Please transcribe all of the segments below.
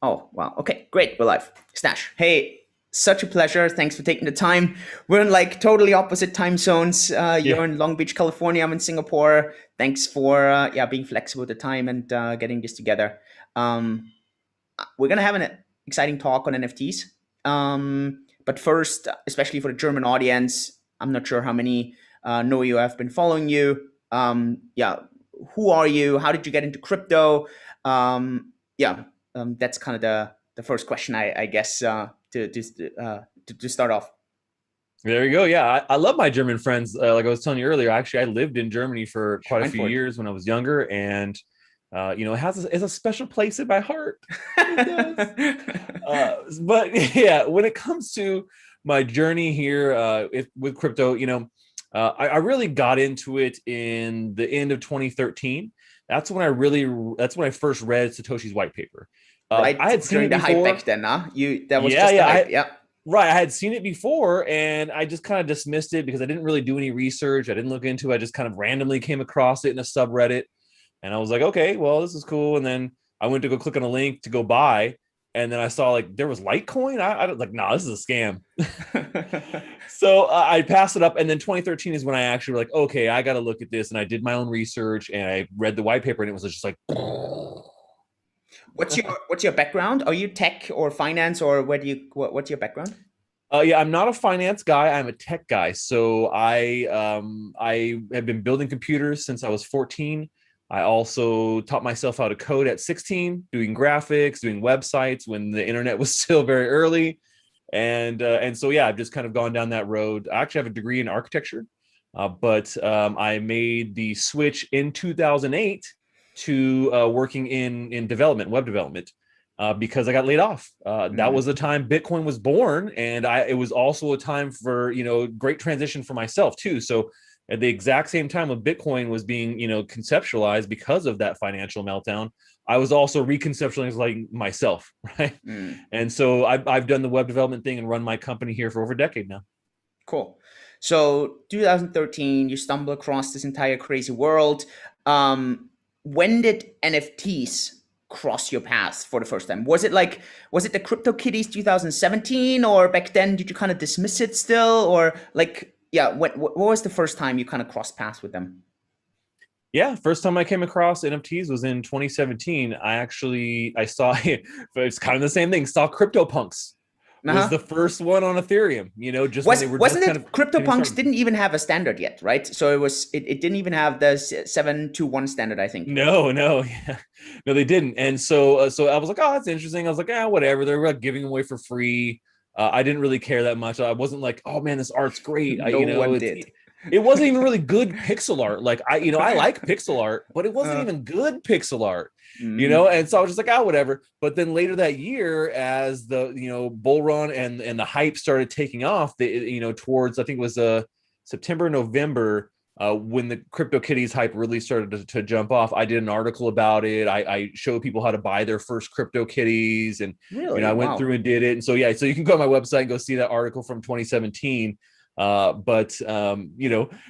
Oh, wow. Okay, great. We're live. Stache. Hey, such a pleasure. Thanks for taking the time. We're in like totally opposite time zones. Yeah. You're in Long Beach, California. I'm in Singapore. Thanks for being flexible with the time and getting this together. Um, we're gonna have an exciting talk on NFTs. But first, especially for the German audience, I'm not sure how many know you. Have been following you. Who are you? How did you get into crypto? Um, yeah, that's kind of the first question, I guess, to start off. There you go. Yeah, I love my German friends. Like I was telling you earlier, actually, I lived in Germany for quite a few Schweinfurt. years when I was younger, and it's a special place in my heart. It does. But yeah, when it comes to my journey here with crypto, I really got into it in the end of 2013. That's when I first read Satoshi's white paper. Right I had seen during it the hype back before. then, huh? That was Yeah, just the yeah. hype. Yeah. Right. I had seen it before and I just kind of dismissed it because I didn't really do any research. I didn't look into it. I just kind of randomly came across it in a subreddit. And I was like, okay, well, this is cool. And then I went to go click on a link to go buy. And then I saw like there was Litecoin. I was like, nah, this is a scam. So I passed it up. And then 2013 is when I actually like, okay, I got to look at this. And I did my own research and I read the white paper and it was just like, What's your background? Are you tech or finance or what's your background? yeah, I'm not a finance guy. I'm a tech guy. So I have been building computers since I was 14. I also taught myself how to code at 16, doing graphics, doing websites when the internet was still very early. And so yeah, I've just kind of gone down that road. I actually have a degree in architecture, but I made the switch in 2008 to working in development, web development, because I got laid off. That was Mm. the time Bitcoin was born, and it was also a time for great transition for myself too. So at the exact same time of Bitcoin was being conceptualized because of that financial meltdown, I was also reconceptualizing like myself, right? Mm. And so I've done the web development thing and run my company here for over a decade now. Cool. So 2013, you stumble across this entire crazy world. Um, when did NFTs cross your path for the first time? Was it the CryptoKitties 2017, or back then did you kind of dismiss it still, or like yeah, what was the first time you kind of crossed paths with them? Yeah, first time I came across NFTs was in 2017. I saw it's kind of the same thing. Saw CryptoPunks Uh was huh. the first one on Ethereum, just when Was they were just wasn't kind of it getting CryptoPunks started. didn't even have a standard yet, right? So it didn't even have the 721 standard, I think. No, no, yeah. No, they didn't. And so I was like, oh, that's interesting. I was like, whatever. They're like giving away for free. I didn't really care that much. I wasn't like, oh man, this art's great. No one It's did. it wasn't even really good pixel art. Like I like pixel art, but it wasn't Uh, even good pixel art. mm, And so I was just like, whatever. But then later that year, as the bull run and the hype started taking off, towards I think it was September, November, when the CryptoKitties hype really started to jump off, I did an article about it. I showed people how to buy their first CryptoKitties, and really? I went through Wow. and did it. And so yeah, so you can go on my website and go see that article from 2017. But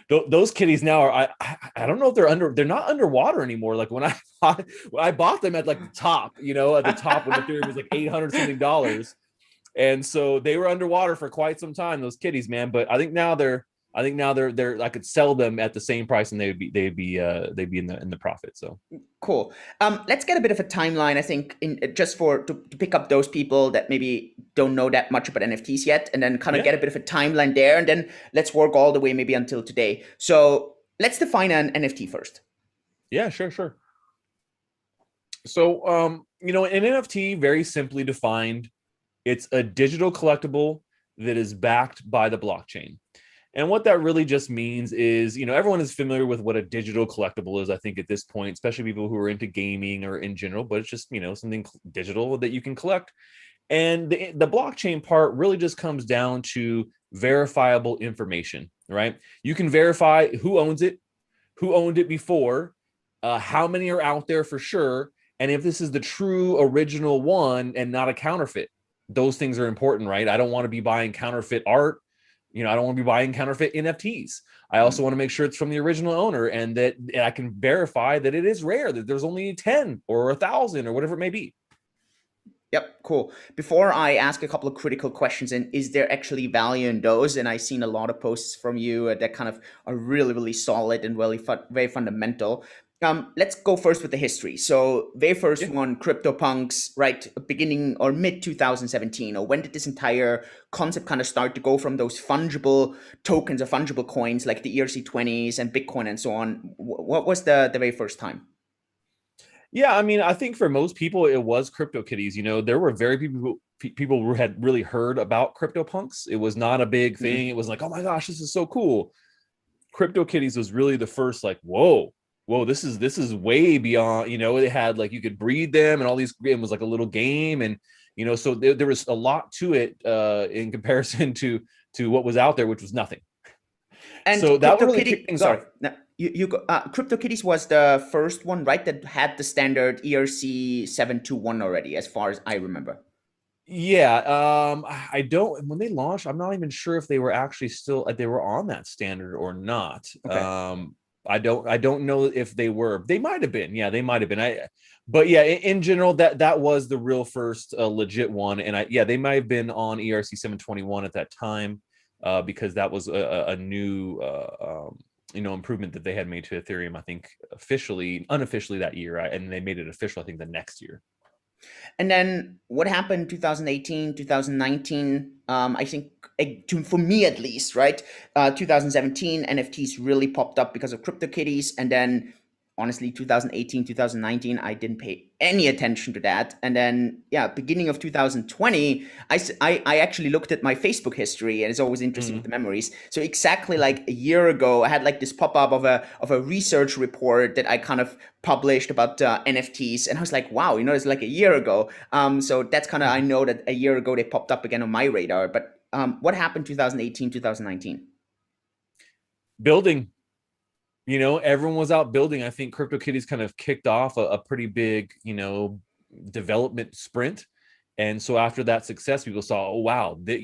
those kitties now are I don't know if they're not underwater anymore. Like when I bought them at like the top, at the top when Ethereum was like 800 something dollars, and so they were underwater for quite some time. Those kitties, man. But I think now they're I could sell them at the same price and they'd be in the profit. So Cool. Let's get a bit of a timeline. I think just to pick up those people that maybe don't know that much about NFTs yet, and then kind of yeah, get a bit of a timeline there, and then let's work all the way maybe until today. So let's define an NFT first. yeah, sure. So an NFT, very simply defined, it's a digital collectible that is backed by the blockchain. And what that really just means is, everyone is familiar with what a digital collectible is, I think, at this point, especially people who are into gaming or in general, but it's just, something digital that you can collect. And the blockchain part really just comes down to verifiable information, right? You can verify who owns it, who owned it before, how many are out there for sure, and if this is the true original one and not a counterfeit. Those things are important, right? I don't want to be buying counterfeit art. I don't want to be buying counterfeit NFTs. I also want to make sure it's from the original owner and that I can verify that it is rare, that there's only 10 or 1,000 or whatever it may be. Yep, cool. Before I ask a couple of critical questions, and is there actually value in those? And I've seen a lot of posts from you that kind of are really, really solid and really very fundamental. Let's go first with the history. So, very first Yeah. one, CryptoPunks, right? Beginning or mid 2017, or when did this entire concept kind of start to go from those fungible tokens or fungible coins like the ERC20s and Bitcoin and so on? What was the very first time? Yeah, I mean, I think for most people it was CryptoKitties. There were very people who had really heard about CryptoPunks. It was not a big thing. Mm. It was like, oh my gosh, this is so cool. CryptoKitties was really the first, like, whoa, this is way beyond. It had like you could breed them and all these. It was like a little game, and so there was a lot to it in comparison to what was out there, which was nothing. And So that one really kicked CryptoKitty, things sorry, off. no, CryptoKitties was the first one, right? That had the standard ERC 721 already, as far as I remember. Yeah, I don't. When they launched, I'm not even sure if they were actually still they were on that standard or not. Okay. I don't know if they were. They might have been. Yeah, they might have been. But yeah, in general, that was the real first legit one, and yeah, they might have been on ERC 721 at that time, because that was a new improvement that they had made to Ethereum. I think unofficially that year, and they made it official. I think the next year. And then what happened 2018, 2019? I think, for me at least, right? 2017, NFTs really popped up because of CryptoKitties. And then, honestly, 2018, 2019, I didn't pay any attention to that. And then, yeah, beginning of 2020, I actually looked at my Facebook history, and it's always interesting with the Mhm. memories. So exactly like a year ago, I had like this pop up of a research report that I kind of published about NFTs, and I was like, wow, it's like a year ago. So that's kind of, I know that a year ago they popped up again on my radar. But what happened 2018, 2019? Building. Everyone was out building. I think CryptoKitties kind of kicked off a pretty big, development sprint. And so after that success, people saw, oh wow, that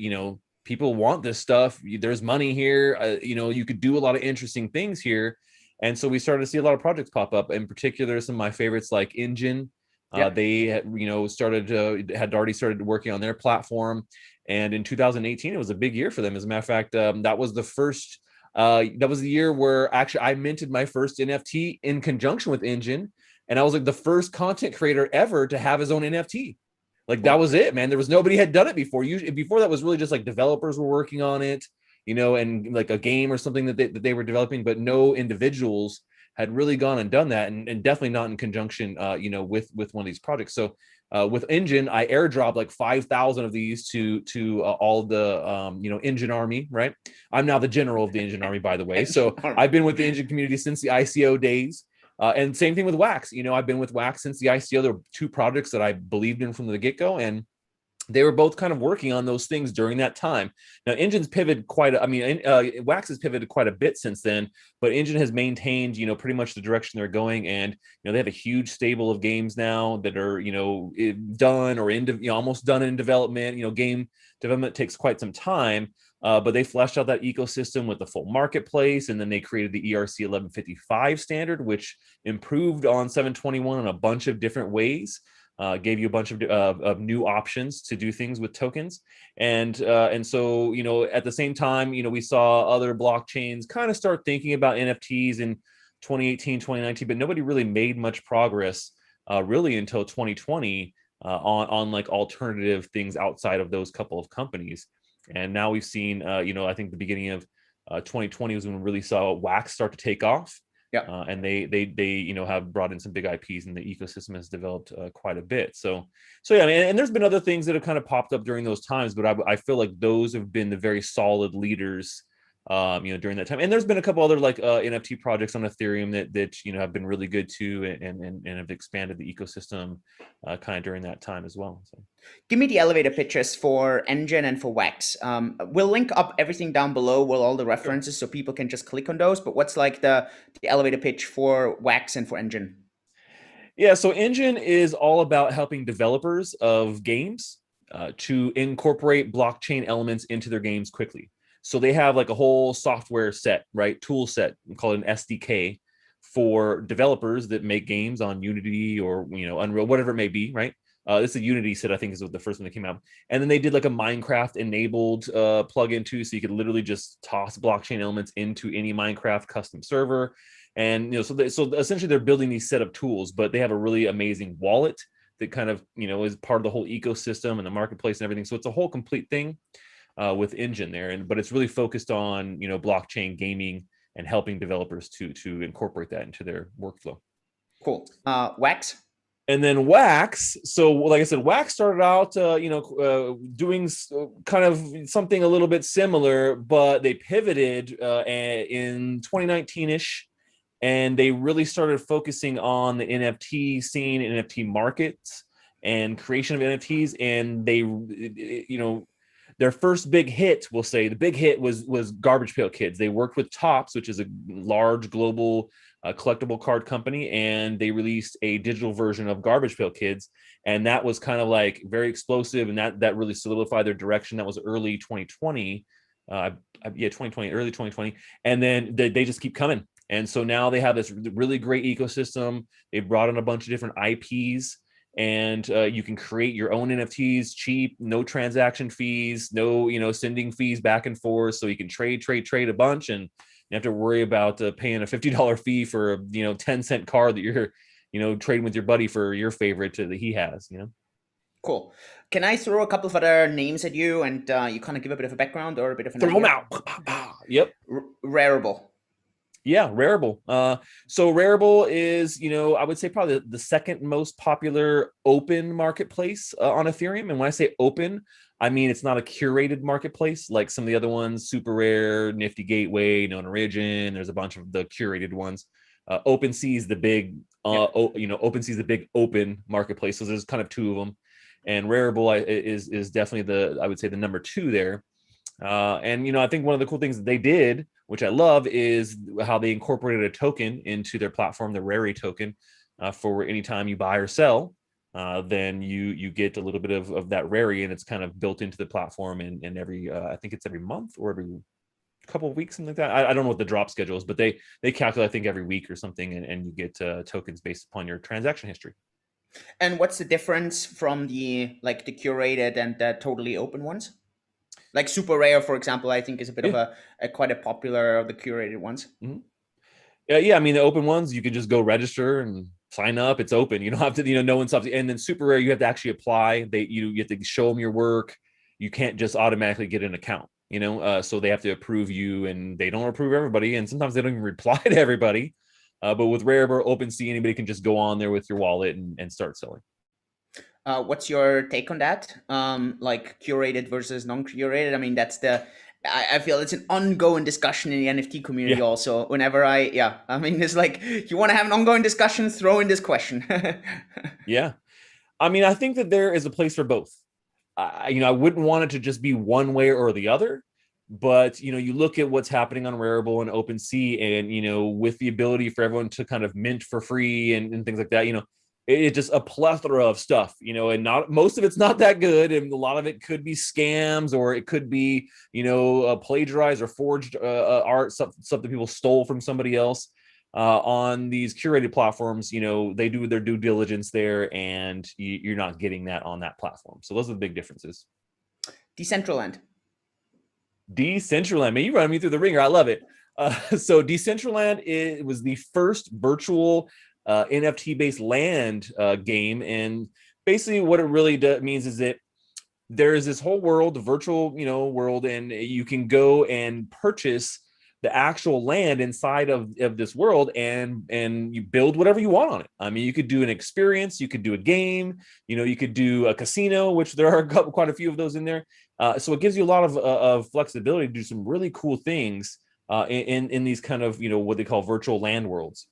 people want this stuff. There's money here. You could do a lot of interesting things here. And so we started to see a lot of projects pop up. In particular, some of my favorites like Enjin. Yeah. They had already started working on their platform. And in 2018, it was a big year for them. As a matter of fact, that was the year where actually I minted my first NFT in conjunction with Enjin, and I was like the first content creator ever to have his own NFT. Like that Cool. was it, man. There was nobody had done it before. Usually, before that was really just like developers were working on it, and like a game or something that they were developing, but no individuals had really gone and done that, and definitely not in conjunction, with one of these projects. So with Enjin, I airdropped like 5,000 of these to all the Enjin army. Right, I'm now the general of the Enjin army, by the way. So I've been with the Enjin community since the ICO days. And same thing with Wax. I've been with Wax since the ICO. There were two projects that I believed in from the get-go, and they were both kind of working on those things during that time. Now, Enjin's pivoted Wax has pivoted quite a bit since then, but Enjin has maintained, pretty much the direction they're going, and they have a huge stable of games now that are, done or almost done in development. Game development takes quite some time, but they fleshed out that ecosystem with the full marketplace, and then they created the ERC 1155 standard, which improved on 721 in a bunch of different ways. Gave you a bunch of new options to do things with tokens, and so at the same time, we saw other blockchains kind of start thinking about NFTs in 2018, 2019, but nobody really made much progress really until 2020 on like alternative things outside of those couple of companies. And now we've seen, I think the beginning of 2020 was when we really saw Wax start to take off. Yeah. And they have brought in some big IPs, and the ecosystem has developed quite a bit. So yeah, and there's been other things that have kind of popped up during those times, but I feel like those have been the very solid leaders, during that time. And there's been a couple other like NFT projects on Ethereum that have been really good too, and have expanded the ecosystem kind of during that time as well. So. Give me the elevator pitches for Enjin and for Wax. We'll link up everything down below with all the Sure. references so people can just click on those. But what's like the elevator pitch for Wax and for Enjin? Yeah, so Enjin is all about helping developers of games to incorporate blockchain elements into their games quickly. So they have like a whole software set, right? Tool set, we call it an SDK for developers that make games on Unity or Unreal, whatever it may be, right? This is a Unity set, I think, is the first one that came out. And then they did like a Minecraft enabled plugin too, so you could literally just toss blockchain elements into any Minecraft custom server. And so essentially they're building these set of tools, but they have a really amazing wallet that kind of is part of the whole ecosystem and the marketplace and everything. So it's a whole complete thing with Enjin there, but it's really focused on blockchain gaming and helping developers to incorporate that into their workflow. Cool. Wax. And then Wax. So, like I said, Wax started out, doing kind of something a little bit similar, but they pivoted in 2019-ish, and they really started focusing on the NFT scene, NFT markets, and creation of NFTs. And they, their first big hit, we'll say, the big hit was Garbage Pail Kids. They worked with Topps, which is a large global collectible card company, and they released a digital version of Garbage Pail Kids, and that was kind of like very explosive, and that really solidified their direction. That was early 2020, early 2020, and then they just keep coming. And so now they have this really great ecosystem. They brought in a bunch of different IPs, and you can create your own NFTs cheap, no transaction fees, no sending fees back and forth. So you can trade a bunch, and you have to worry about paying a $50 fee for a 10-cent card that you're trading with your buddy for your favorite that he has. Cool. Can I throw a couple of other names at you, and you kind of give a bit of a background or a bit of an throw them out? Yep. Rarible. Yeah, Rarible. So Rarible is, I would say probably the second most popular open marketplace on Ethereum. And when I say open, I mean it's not a curated marketplace like some of the other ones, Super Rare, Nifty Gateway, Known Origin. There's a bunch of the curated ones. OpenSea is the big, OpenSea is the big open marketplace. So there's kind of two of them, and Rarible is definitely I would say the number two there. And I think one of the cool things that they did, which I love, is how they incorporated a token into their platform, the Rari token, for any time you buy or sell. Then you get a little bit of that Rari, and it's kind of built into the platform. And every I think it's every month or every couple of weeks, something like that. I don't know what the drop schedule is, but they calculate, I think, every week or something, and you get tokens based upon your transaction history. And what's the difference from the curated and the totally open ones? Like Super Rare, for example, I think is a bit of a quite a popular of the curated ones. Mm-hmm. Yeah. I mean, the open ones, you can just go register and sign up. It's open. You don't have to, no one stops you. And then Super Rare, you have to actually apply. You have to show them your work. You can't just automatically get an account. So they have to approve you, and they don't approve everybody. And sometimes they don't even reply to everybody. But with Rare or OpenSea, anybody can just go on there with your wallet and start selling. What's your take on that? Like curated versus non-curated? I mean, I feel it's an ongoing discussion in the NFT community. Also, whenever it's like, you want to have an ongoing discussion, throw in this question. Yeah. I mean, I think that there is a place for both. I wouldn't want it to just be one way or the other, but you look at what's happening on Rarible and OpenSea, and with the ability for everyone to kind of mint for free and things like that, it's just a plethora of stuff, and not most of it's not that good, and a lot of it could be scams, or it could be plagiarized or forged art, something people stole from somebody else. On these curated platforms, they do their due diligence there, and you're not getting that on that platform. So those are the big differences. Decentraland, man, you run me through the ringer. I love it. So Decentraland was the first virtual NFT-based land game, and basically what it really means is that there is this whole world, the virtual world, and you can go and purchase the actual land inside of this world, and you build whatever you want on it. I mean, you could do an experience, you could do a game, you could do a casino, which there are quite a few of those in there. So it gives you a lot of flexibility to do some really cool things in these kind of what they call virtual land worlds.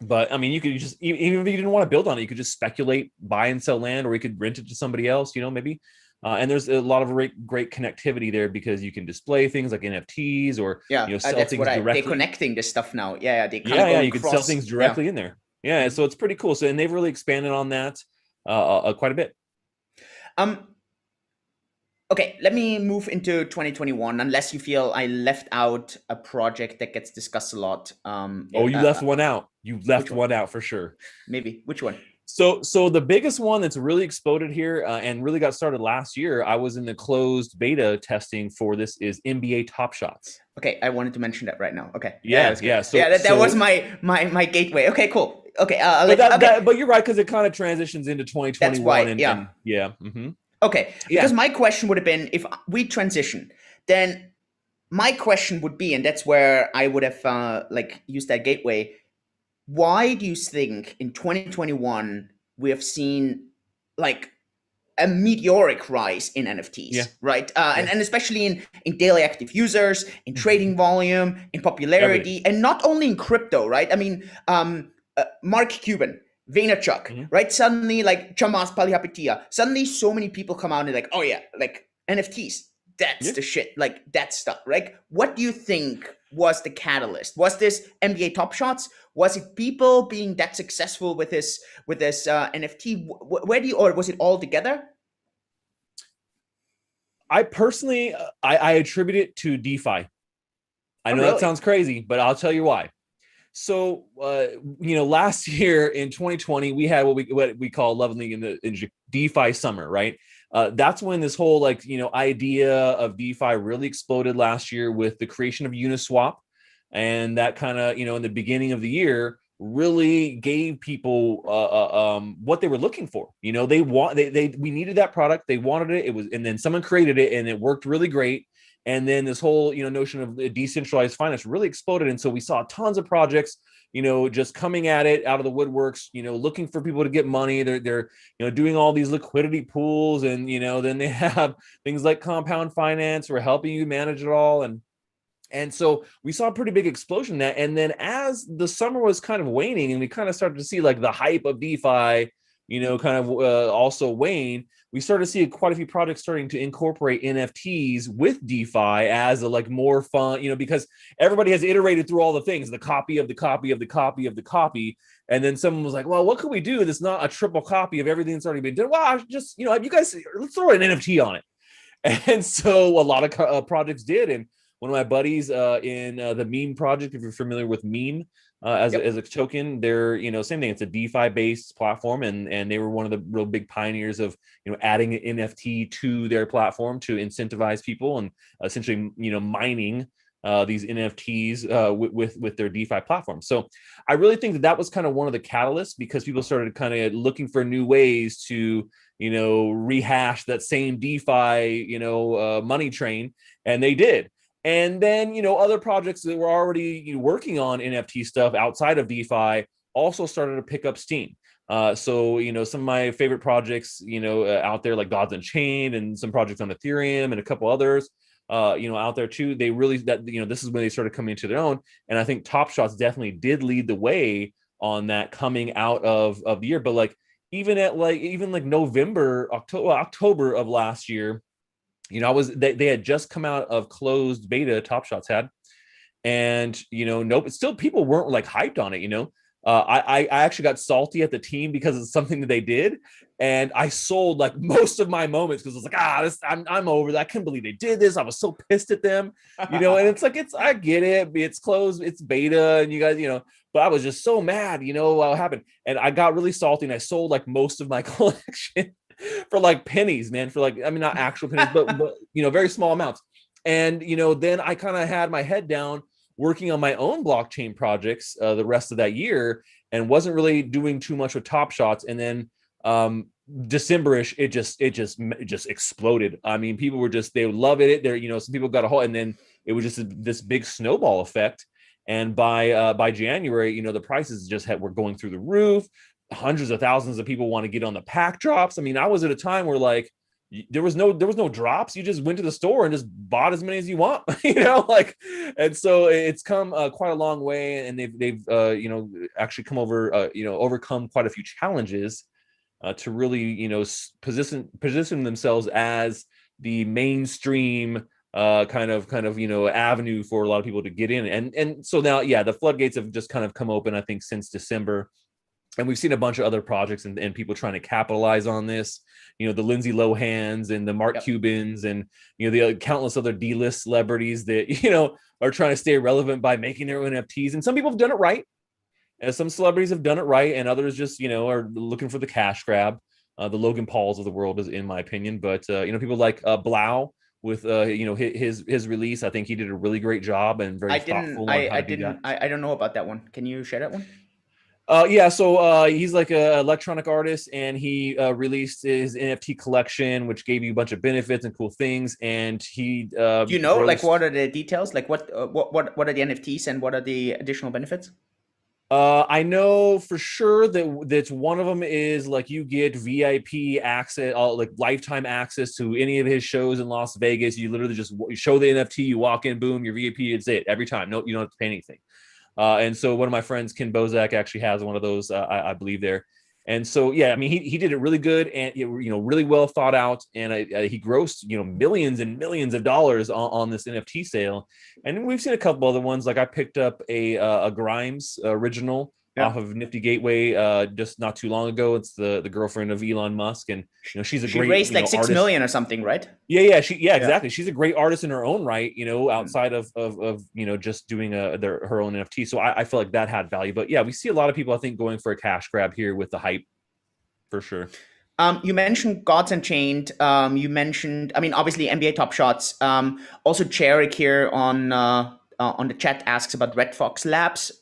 But I mean, you could just, even if you didn't want to build on it, you could just speculate, buy and sell land, or you could rent it to somebody else, maybe. And there's a lot of great connectivity there, because you can display things like NFTs, or sell things directly. They're connecting this stuff now. You can sell things directly in there. Yeah, so it's pretty cool. So, and they've really expanded on that quite a bit. Okay, let me move into 2021. Unless you feel I left out a project that gets discussed a lot. Oh, you left one out. You Which left one? one out for sure. Maybe which one? So the biggest one that's really exploded here and really got started last year, I was in the closed beta testing for this, is NBA Top Shots. Okay, I wanted to mention that right now. Okay, yeah, Yeah, that's good. yeah. Yeah, So that was so my gateway. Okay, cool. Okay, I'll but let. Okay, but you're right, because it kind of transitions into that's 2021 why. Yeah. and yeah. Okay, Yeah. because my question would have been if we transition, then my question would be, and that's where I would have like used that gateway. Why do you think in 2021 we have seen like a meteoric rise in Yeah. NFTs, right? Yeah. And especially in daily active users, in trading volume, in Everything. popularity, and not only in crypto, right? I mean, Mark Cuban, Vaynerchuk, Mhm. right? Suddenly, like Chamas Palihapitiya, suddenly so many people come out and like, oh yeah, like NFTs, that's Yeah. the shit, like that stuff, right? What do you think was the catalyst? Was this NBA Top Shots? Was it people being that successful with this NFT? Where do you, or was it all together? I personally, I attribute it to DeFi. I Oh, know that really? sounds crazy, but I'll tell you why. So, last year in 2020, we had what we call lovingly in DeFi summer, right? That's when this whole idea of DeFi really exploded last year with the creation of Uniswap, and that kind of in the beginning of the year really gave people what they were looking for. They we needed that product, they wanted it, and then someone created it, and it worked really great. And then this whole notion of decentralized finance really exploded, and so we saw tons of projects just coming at it out of the woodworks, looking for people to get money. They're doing all these liquidity pools, and then they have things like compound finance for helping you manage it all. And so we saw a pretty big explosion in that. And then as the summer was kind of waning, and we kind of started to see like the hype of DeFi, kind of also wane, we started to see quite a few projects starting to incorporate NFTs with DeFi as a like more fun, because everybody has iterated through all the things, the copy of the copy of the copy of the copy. And then someone was like, well, what could we do that's not a triple copy of everything that's already been done? Well, just, you guys, let's throw an NFT on it. And so a lot of projects did. And one of my buddies in the meme project, if you're familiar with meme as Yep. a token, they're same thing. It's a DeFi based platform, and they were one of the real big pioneers of adding an NFT to their platform to incentivize people, and essentially mining these NFTs with their DeFi platform. So I really think that was kind of one of the catalysts, because people started kind of looking for new ways to rehash that same DeFi money train, and they did. And then other projects that were already working on NFT stuff outside of DeFi also started to pick up steam. So some of my favorite projects out there, like Gods Unchained, and some projects on Ethereum, and a couple others out there too. They really, that this is when they started coming into their own. And I think Top Shots definitely did lead the way on that coming out of the year. But like even like November, October of last year, they had just come out of closed beta. Top Shots had, and nope, still people weren't like hyped on it. I actually got salty at the team because it's something that they did, and I sold like most of my moments because I was like, this, I'm over that. I couldn't believe they did this. I was so pissed at them, and it's like, I get it, it's closed, it's beta, and you guys, but I was just so mad, what happened, and I got really salty, and I sold like most of my collection for like pennies, man, for like, I mean, not actual pennies, but very small amounts. And then I kind of had my head down working on my own blockchain projects the rest of that year, and wasn't really doing too much with Top Shots. And then Decemberish, it just exploded. I mean, people were just, they would love it. There, some people got a hold, and then it was just this big snowball effect. And by January, the prices were going through the roof. Hundreds of thousands of people want to get on the pack drops. I mean, I was at a time where like there was no drops. You just went to the store and just bought as many as you want, and so it's come quite a long way, and they've actually come over, overcome quite a few challenges to really position themselves as the mainstream kind of avenue for a lot of people to get in. And so now, yeah, the floodgates have just kind of come open, I think, since December. And we've seen a bunch of other projects and people trying to capitalize on this. The Lindsay Lohans and the Mark Yep. Cubans and the countless other D-list celebrities that are trying to stay relevant by making their own NFTs. And some people have done it right. Some celebrities have done it right, and others just are looking for the cash grab. The Logan Pauls of the world, is in my opinion. But people like Blau with his release. I think he did a really great job and very thoughtful on how to do that. I don't know about that one. Can you share that one? Yeah, so he's like an electronic artist, and he released his NFT collection, which gave you a bunch of benefits and cool things. And he Do you know like grossed. what are the details? Like what are the NFTs and what are the additional benefits? I know for sure that's one of them is like you get VIP access, like lifetime access to any of his shows in Las Vegas. You literally just show the NFT, you walk in, boom, your VIP, it's it every time. No, you don't have to pay anything. And so one of my friends, Ken Bozak, actually has one of those, I believe there. And so, yeah, I mean, he did it really good and, really well thought out. And he grossed, millions and millions of dollars on this NFT sale. And we've seen a couple other ones. Like I picked up a Grimes original off of Nifty Gateway just not too long ago. It's the girlfriend of Elon Musk. And, she's a She great, raised like 6 artist. million or something, right? Yeah, exactly. She's a great artist in her own right, outside of just doing her own NFT. So I feel like that had value. But yeah, we see a lot of people, I think, going for a cash grab here with the hype, for sure. You mentioned Gods Unchained. You mentioned, I mean, obviously NBA Top Shots. Also, Jarek here on the chat asks about Red Fox Labs.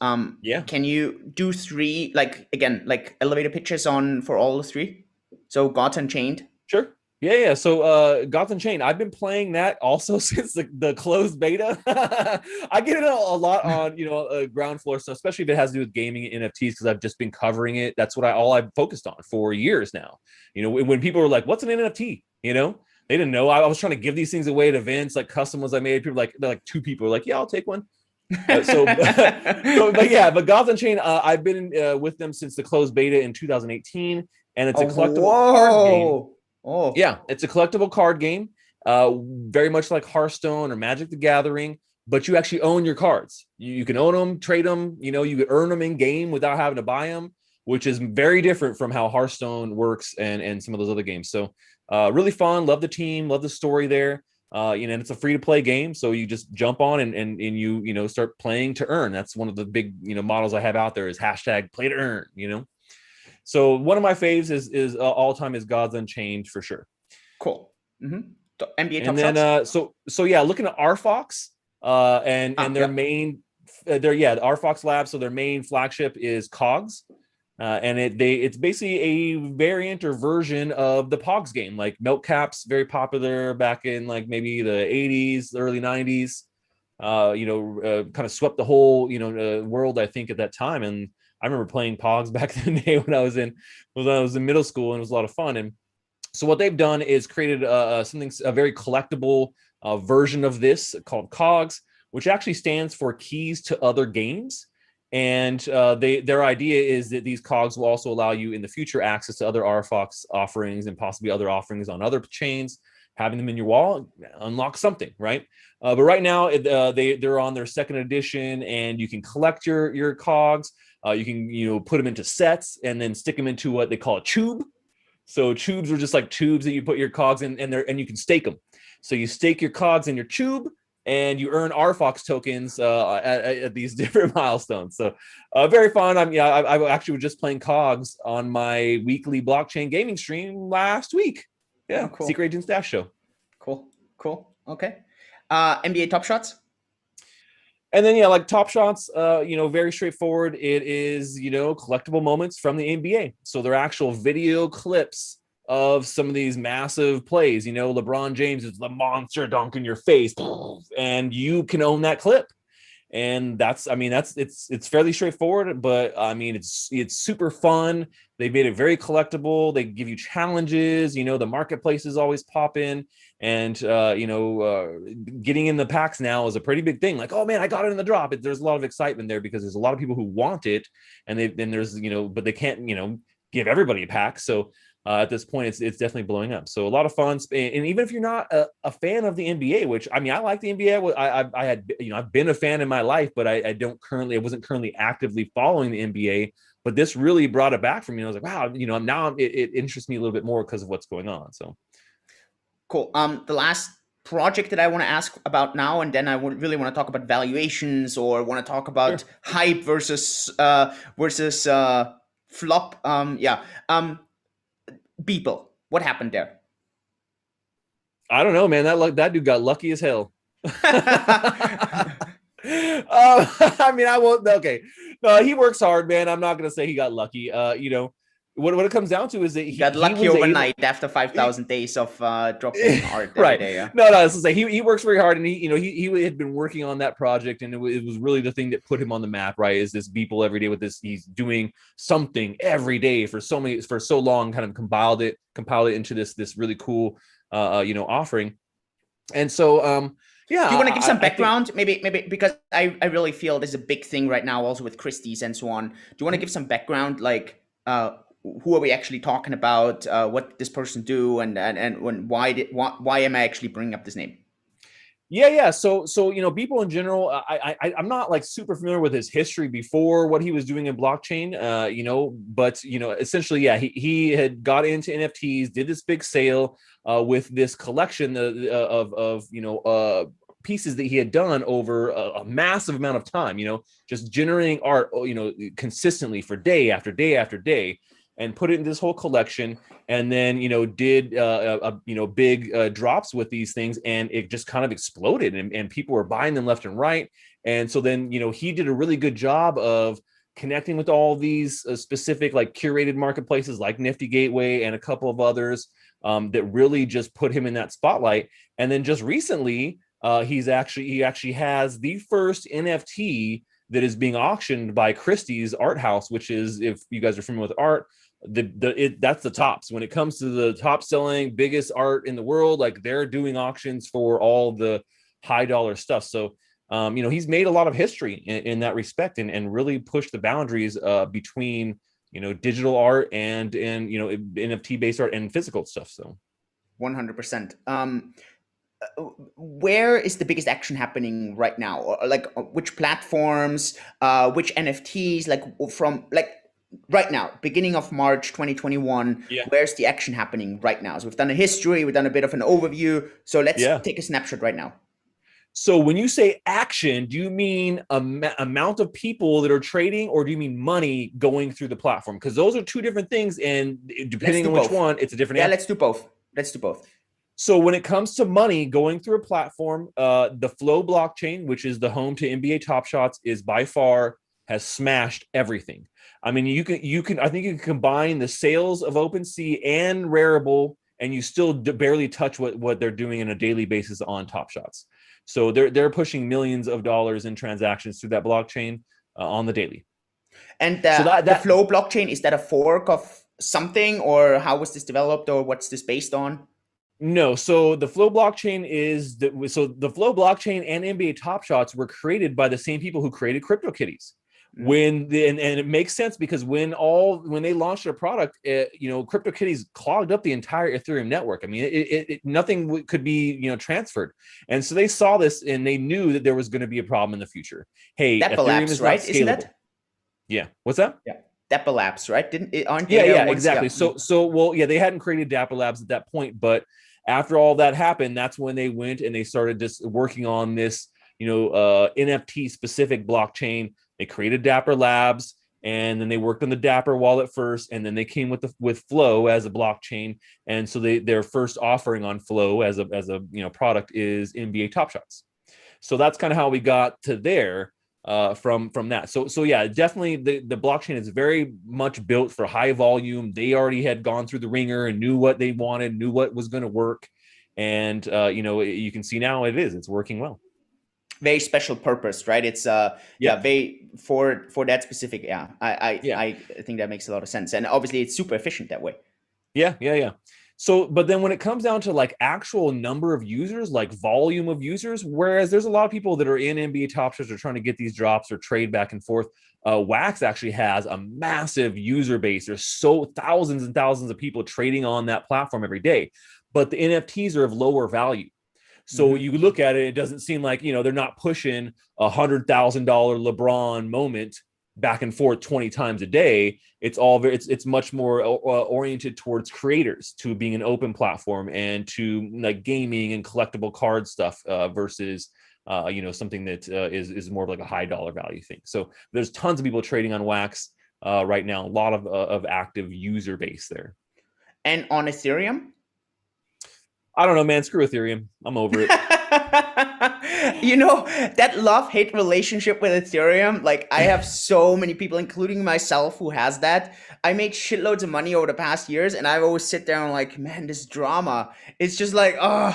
Yeah. Can you do three, like again, like elevator pitches on for all the three? So Gods Unchained. Sure. Yeah. So Gods Unchained, I've been playing that also since the closed beta. I get it a lot on ground floor stuff, especially if it has to do with gaming and NFTs, because I've just been covering it. That's what I've focused on for years now. When people were like, "What's an NFT?" They didn't know. I was trying to give these things away at events, like custom ones I made. People like two people were like, "Yeah, I'll take one." But Gods Unchained, I've been with them since the closed beta in 2018, and it's a collectible card game. Oh, yeah, it's a collectible card game, very much like Hearthstone or Magic the Gathering, but you actually own your cards. You can own them, trade them, you can earn them in game without having to buy them, which is very different from how Hearthstone works and some of those other games. So really fun, love the team, love the story there. And it's a free to play game, so you just jump on and you start playing to earn. That's one of the big models I have out there is hashtag play to earn. So one of my faves is all time is Gods Unchained for sure. Cool. Mm-hmm. NBA Top and then Shots? so yeah, looking at RFox and their main RFox Labs. So their main flagship is Cogs. And it's basically a variant or version of the Pogs game, like Milk Caps, very popular back in like maybe the 80s, early 90s. Kind of swept the whole world, I think, at that time. And I remember playing Pogs back in the day when I was in middle school, and it was a lot of fun. And so what they've done is created a very collectible version of this called Cogs, which actually stands for Keys to Other Games. And their idea is that these cogs will also allow you in the future access to other RFox offerings and possibly other offerings on other chains. Having them in your wallet unlock something, right? But right now they're on their second edition, and you can collect your cogs. You can put them into sets and then stick them into what they call a tube. So tubes are just like tubes that you put your cogs in, and you can stake them. So you stake your cogs in your tube, and you earn RFox tokens at these different milestones. So very fun. I actually was just playing Cogs on my weekly blockchain gaming stream last week. Yeah, cool. Secret Agent Stache show. Cool. Okay. NBA Top Shots? And then, like Top Shots, very straightforward. It is, collectible moments from the NBA. So they're actual video clips of some of these massive plays. LeBron James is the monster dunk in your face, and you can own that clip. And it's fairly straightforward, but it's super fun. They made it very collectible. They give you challenges. The marketplace is always popping, and getting in the packs now is a pretty big thing. Like, oh man, I got it in the drop. There's a lot of excitement there because there's a lot of people who want it, and but they can't give everybody a pack. So at this point, it's definitely blowing up. So a lot of fun. And even if you're not a fan of the NBA, which I like the NBA, I've been a fan in my life, but I wasn't currently actively following the NBA But this really brought it back for me. I was like, wow, now it interests me a little bit more because of what's going on. So Cool. The last project that I want to ask about now, and then I would really want to talk about valuations, or want to talk about sure. hype versus flop. Yeah. Beeple. What happened there? I don't know, man. That dude got lucky as hell. I mean, I won't. Okay, no, he works hard, man. I'm not gonna say he got lucky. What it comes down to is that Got he lucky was able. overnight after 5,000 days of dropping art every Right. day. Yeah. No, it's like he works very hard, and he had been working on that project, and it was really the thing that put him on the map. Right, is this Beeple every day with this? He's doing something every day for so long, kind of compiled it into this really cool offering. And so yeah, Do you want to give some I think. background? Maybe because I really feel there's a big thing right now also with Christie's and so on. Do you want to give some background, like who are we actually talking about? What did this person do, and why am I actually bringing up this name? Yeah. So Beeple in general, I'm not like super familiar with his history before what he was doing in blockchain, but essentially, yeah, he had got into NFTs, did this big sale with this collection of pieces that he had done over a massive amount of time, just generating art, consistently for day after day after day, and put it in this whole collection. And then did big drops with these things, and it just kind of exploded, and people were buying them left and right. And so then he did a really good job of connecting with all these specific like curated marketplaces like Nifty Gateway and a couple of others that really just put him in that spotlight. And then just recently he actually has the first NFT that is being auctioned by Christie's Art House, which is, if you guys are familiar with art, that's the tops when it comes to the top selling biggest art in the world. Like, they're doing auctions for all the high dollar stuff. So he's made a lot of history in that respect, and really pushed the boundaries between digital art and NFT based art and physical stuff. So 100%. Where is the biggest action happening right now? Or like which platforms, which NFTs, like from like right now, beginning of March 2021, yeah. where's the action happening right now? So we've done a history, we've done a bit of an overview. So let's Yeah. take a snapshot right now. So when you say action, do you mean amount of people that are trading, or do you mean money going through the platform? Because those are two different things, and depending on which one, it's a different Yeah, answer. let's do both. Let's do both. So when it comes to money going through a platform, the Flow blockchain, which is the home to NBA Top Shots, is by far has smashed everything. I mean, I think you can combine the sales of OpenSea and Rarible, and you still barely touch what they're doing on a daily basis on Top Shots. So they're pushing millions of dollars in transactions through that blockchain on the daily. And So the Flow blockchain, is that a fork of something, or how was this developed, or what's this based on? No, so the Flow blockchain the Flow blockchain and NBA Top Shots were created by the same people who created CryptoKitties. And it makes sense, because when they launched their product, CryptoKitties clogged up the entire Ethereum network. I mean, nothing could be transferred, and so they saw this and they knew that there was going to be a problem in the future. Hey, Ethereum is not scalable. Isn't that? Yeah, what's that? Yeah. Dapper Labs, right? Aren't they? Yeah, exactly. Yeah. They hadn't created Dapper Labs at that point, but after all that happened, that's when they went and they started just working on this, NFT specific blockchain. They created Dapper Labs, and then they worked on the Dapper wallet first, and then they came with Flow as a blockchain. And so their first offering on Flow as a product is NBA Top Shots. So that's kind of how we got to there from that. So yeah, definitely the blockchain is very much built for high volume. They already had gone through the ringer and knew what they wanted, knew what was going to work, and you can see now it's working well. Very special purpose, right? It's very for that specific. Yeah, I think that makes a lot of sense, and obviously it's super efficient that way. Yeah. So, but then when it comes down to like actual number of users, like volume of users, whereas there's a lot of people that are in NBA Top Shots are trying to get these drops or trade back and forth. Wax actually has a massive user base. There's thousands and thousands of people trading on that platform every day, but the NFTs are of lower value. So you look at it, it doesn't seem like, they're not pushing $100,000 LeBron moment back and forth 20 times a day. It's much more oriented towards creators, to being an open platform, and to like gaming and collectible card stuff, versus something that is more of like a high dollar value thing. So there's tons of people trading on Wax right now, a lot of active user base there. And on Ethereum? I don't know, man. Screw Ethereum. I'm over it. That love-hate relationship with Ethereum, like I have so many people, including myself, who has that. I made shitloads of money over the past years, and I always sit there and like, man, this drama. It's just like, oh.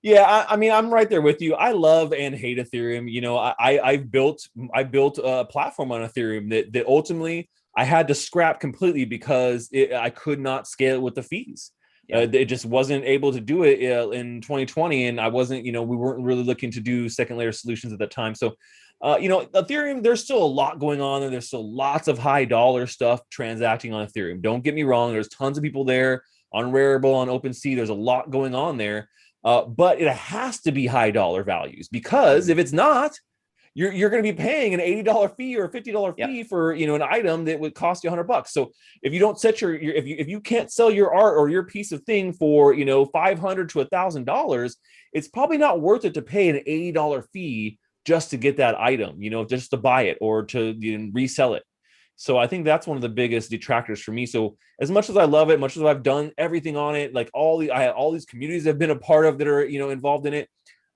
Yeah, I mean, I'm right there with you. I love and hate Ethereum. I built a platform on Ethereum that ultimately I had to scrap completely because I could not scale it with the fees. Yeah. It just wasn't able to do it in 2020, and I wasn't, we weren't really looking to do second layer solutions at that time. So, Ethereum, there's still a lot going on, and there's still lots of high dollar stuff transacting on Ethereum. Don't get me wrong. There's tons of people there on Rarible, on OpenSea. There's a lot going on there. But it has to be high dollar values, because if it's not, you're going to be paying an $80 fee or a $50 fee for an item that would cost you $100. So if you don't set if you can't sell your art or your piece of thing for $500 to $1,000, it's probably not worth it to pay an $80 fee just to get that item, just to buy it or to resell it. So I think that's one of the biggest detractors for me. So as much as I love it, much as I've done everything on it, like I have all these communities I've been a part of that are involved in it,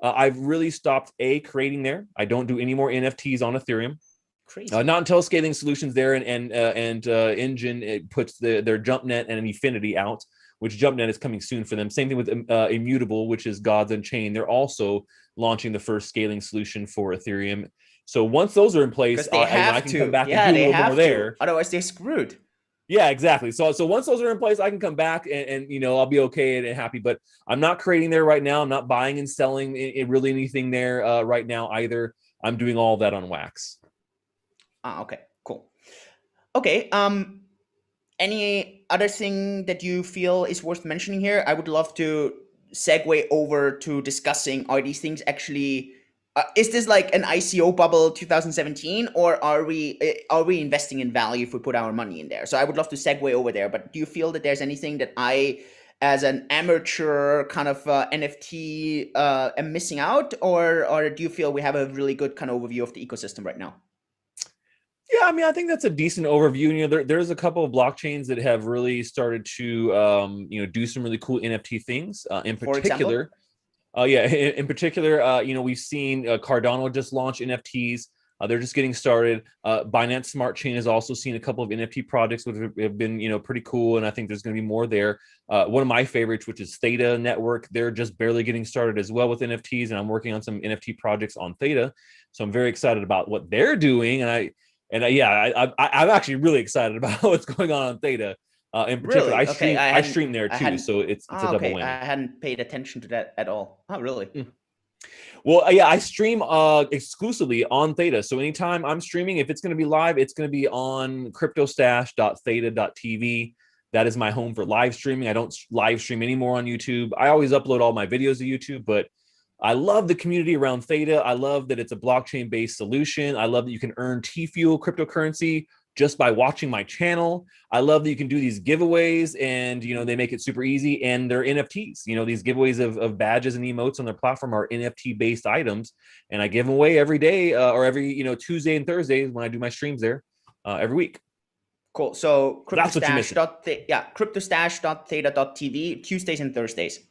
I've really stopped creating there. I don't do any more NFTs on Ethereum. Crazy. Not until Scaling Solutions there and Enjin puts their JumpNet and Infinity out, which JumpNet is coming soon for them. Same thing with Immutable, which is Gods Unchained. They're also launching the first scaling solution for Ethereum. So once those are in place, I can come back and do a little more there. Otherwise, they're screwed. Yeah, exactly. So once those are in place, I can come back and I'll be okay and happy. But I'm not creating there right now. I'm not buying and selling really anything there right now either. I'm doing all of that on Wax. Okay, cool. Okay. Any other thing that you feel is worth mentioning here? I would love to segue over to discussing, are these things actually is this like an ICO bubble 2017, or are we investing in value if we put our money in there? So I would love to segue over there, but do you feel that there's anything that I, as an amateur kind of NFT, am missing out, or do you feel we have a really good kind of overview of the ecosystem right now? Yeah, I mean, I think that's a decent overview. There's a couple of blockchains that have really started to do some really cool NFT things. In particular, in particular, we've seen Cardano just launch NFTs. They're just getting started. Binance Smart Chain has also seen a couple of NFT projects which have been pretty cool, and I think there's going to be more there. One of my favorites, which is Theta Network, they're just barely getting started as well with NFTs, and I'm working on some NFT projects on Theta, so I'm very excited about what they're doing. I'm actually really excited about what's going on Theta. In particular, really? I stream there too, so it's a double whammy. I hadn't paid attention to that at all. Oh, really? Well, yeah, I stream exclusively on Theta. So anytime I'm streaming, if it's going to be live, it's going to be on cryptostash.theta.tv. That is my home for live streaming. I don't live stream anymore on YouTube. I always upload all my videos to YouTube, but I love the community around Theta. I love that it's a blockchain-based solution. I love that you can earn T-Fuel cryptocurrency just by watching my channel. I love that you can do these giveaways, and they make it super easy, and they're NFTs. These giveaways of badges and emotes on their platform are NFT-based items, and I give them away every day or every Tuesday and Thursdays when I do my streams there every week. Cool. So cryptostash.theta.tv Tuesdays and Thursdays.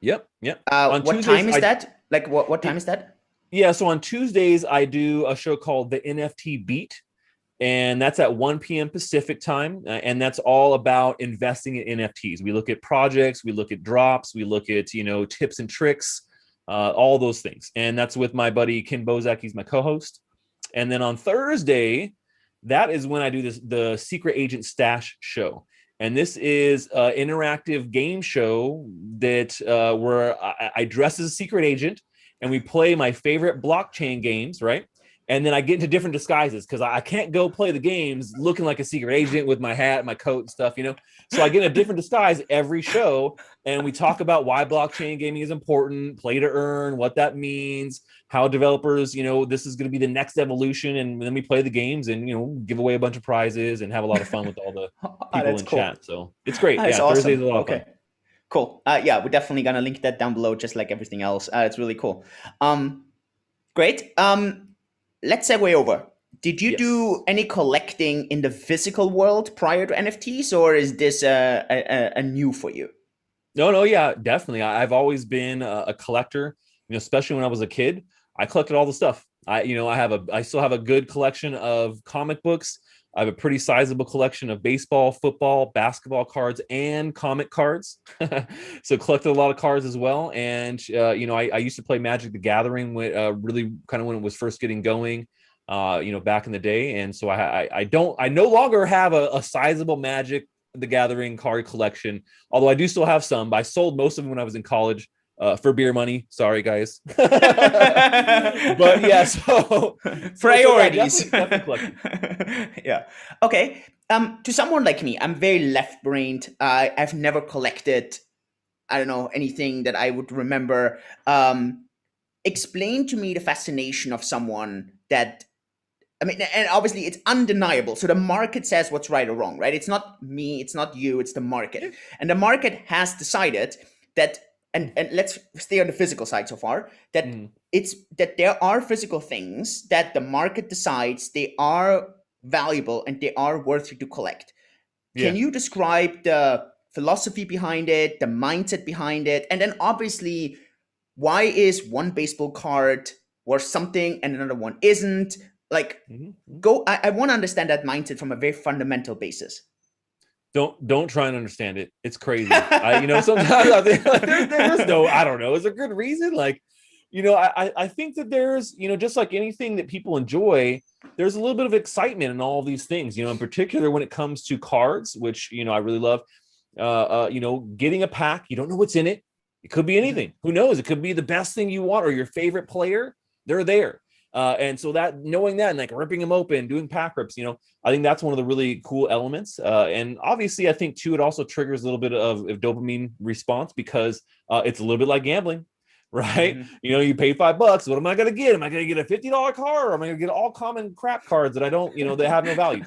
Yep. What Tuesdays, time is that? Like what time is that? Yeah, so on Tuesdays I do a show called the NFT Beat, and that's at 1 p.m. Pacific time, and that's all about investing in NFTs. We look at projects, we look at drops, we look at tips and tricks, all those things, and that's with my buddy Ken Bozak. He's my co-host. And then on Thursday, that is when I do the Secret Agent Stache show. And this is an interactive game show that where I dress as a secret agent, and we play my favorite blockchain games, right? And then I get into different disguises because I can't go play the games looking like a secret agent with my hat, my coat and stuff, So I get in a different disguise every show, and we talk about why blockchain gaming is important, play to earn, what that means, how developers, this is going to be the next evolution. And then we play the games and, give away a bunch of prizes and have a lot of fun with all the people That's in cool. chat. So it's great. That's Yeah, Thursday's awesome. a lot of Okay. fun. Cool. Yeah, we're definitely gonna link that down below, just like everything else. It's really cool. Um, Great. Let's segue over. Did you Yes. do any collecting in the physical world prior to NFTs, or is this a new for you? No, yeah, definitely. I've always been a collector, especially when I was a kid. I collected all the stuff. I still have a good collection of comic books. I have a pretty sizable collection of baseball, football, basketball cards, and comic cards. So collected a lot of cards as well. And I used to play Magic the Gathering when really kind of when it was first getting going. Back in the day. And so I no longer have a sizable Magic the Gathering card collection, although I do still have some. But I sold most of them when I was in college for beer money. Sorry, guys. But yeah, Priorities. Definitely Yeah. Okay. To someone like me, I'm very left-brained. I've never collected, I don't know, anything that I would remember. Explain to me the fascination of someone that, I mean, and obviously it's undeniable. So the market says what's right or wrong, right? It's not me, it's not you, it's the market. And the market has decided that, and let's stay on the physical side so far, that it's that there are physical things that the market decides they are valuable and they are worthy to collect. Can Yeah. you describe the philosophy behind it, the mindset behind it, and then obviously why is one baseball card worth something and another one isn't? Like, Mm-hmm. I want to understand that mindset from a very fundamental basis. Don't try and understand it. It's crazy. Sometimes I think like, there's no, I don't know. Is there good reason? Like, I think that there's, just like anything that people enjoy, there's a little bit of excitement in all of these things, in particular when it comes to cards, which, I really love, getting a pack, you don't know what's in it. It could be anything. Who knows? It could be the best thing you want or your favorite player. They're there. And so that knowing that and like ripping them open, doing pack rips, I think that's one of the really cool elements. And obviously, I think too, it also triggers a little bit of dopamine response because it's a little bit like gambling, right? Mm-hmm. You pay $5. What am I going to get? Am I going to get a $50 card, or am I going to get all common crap cards that I don't, that have no value?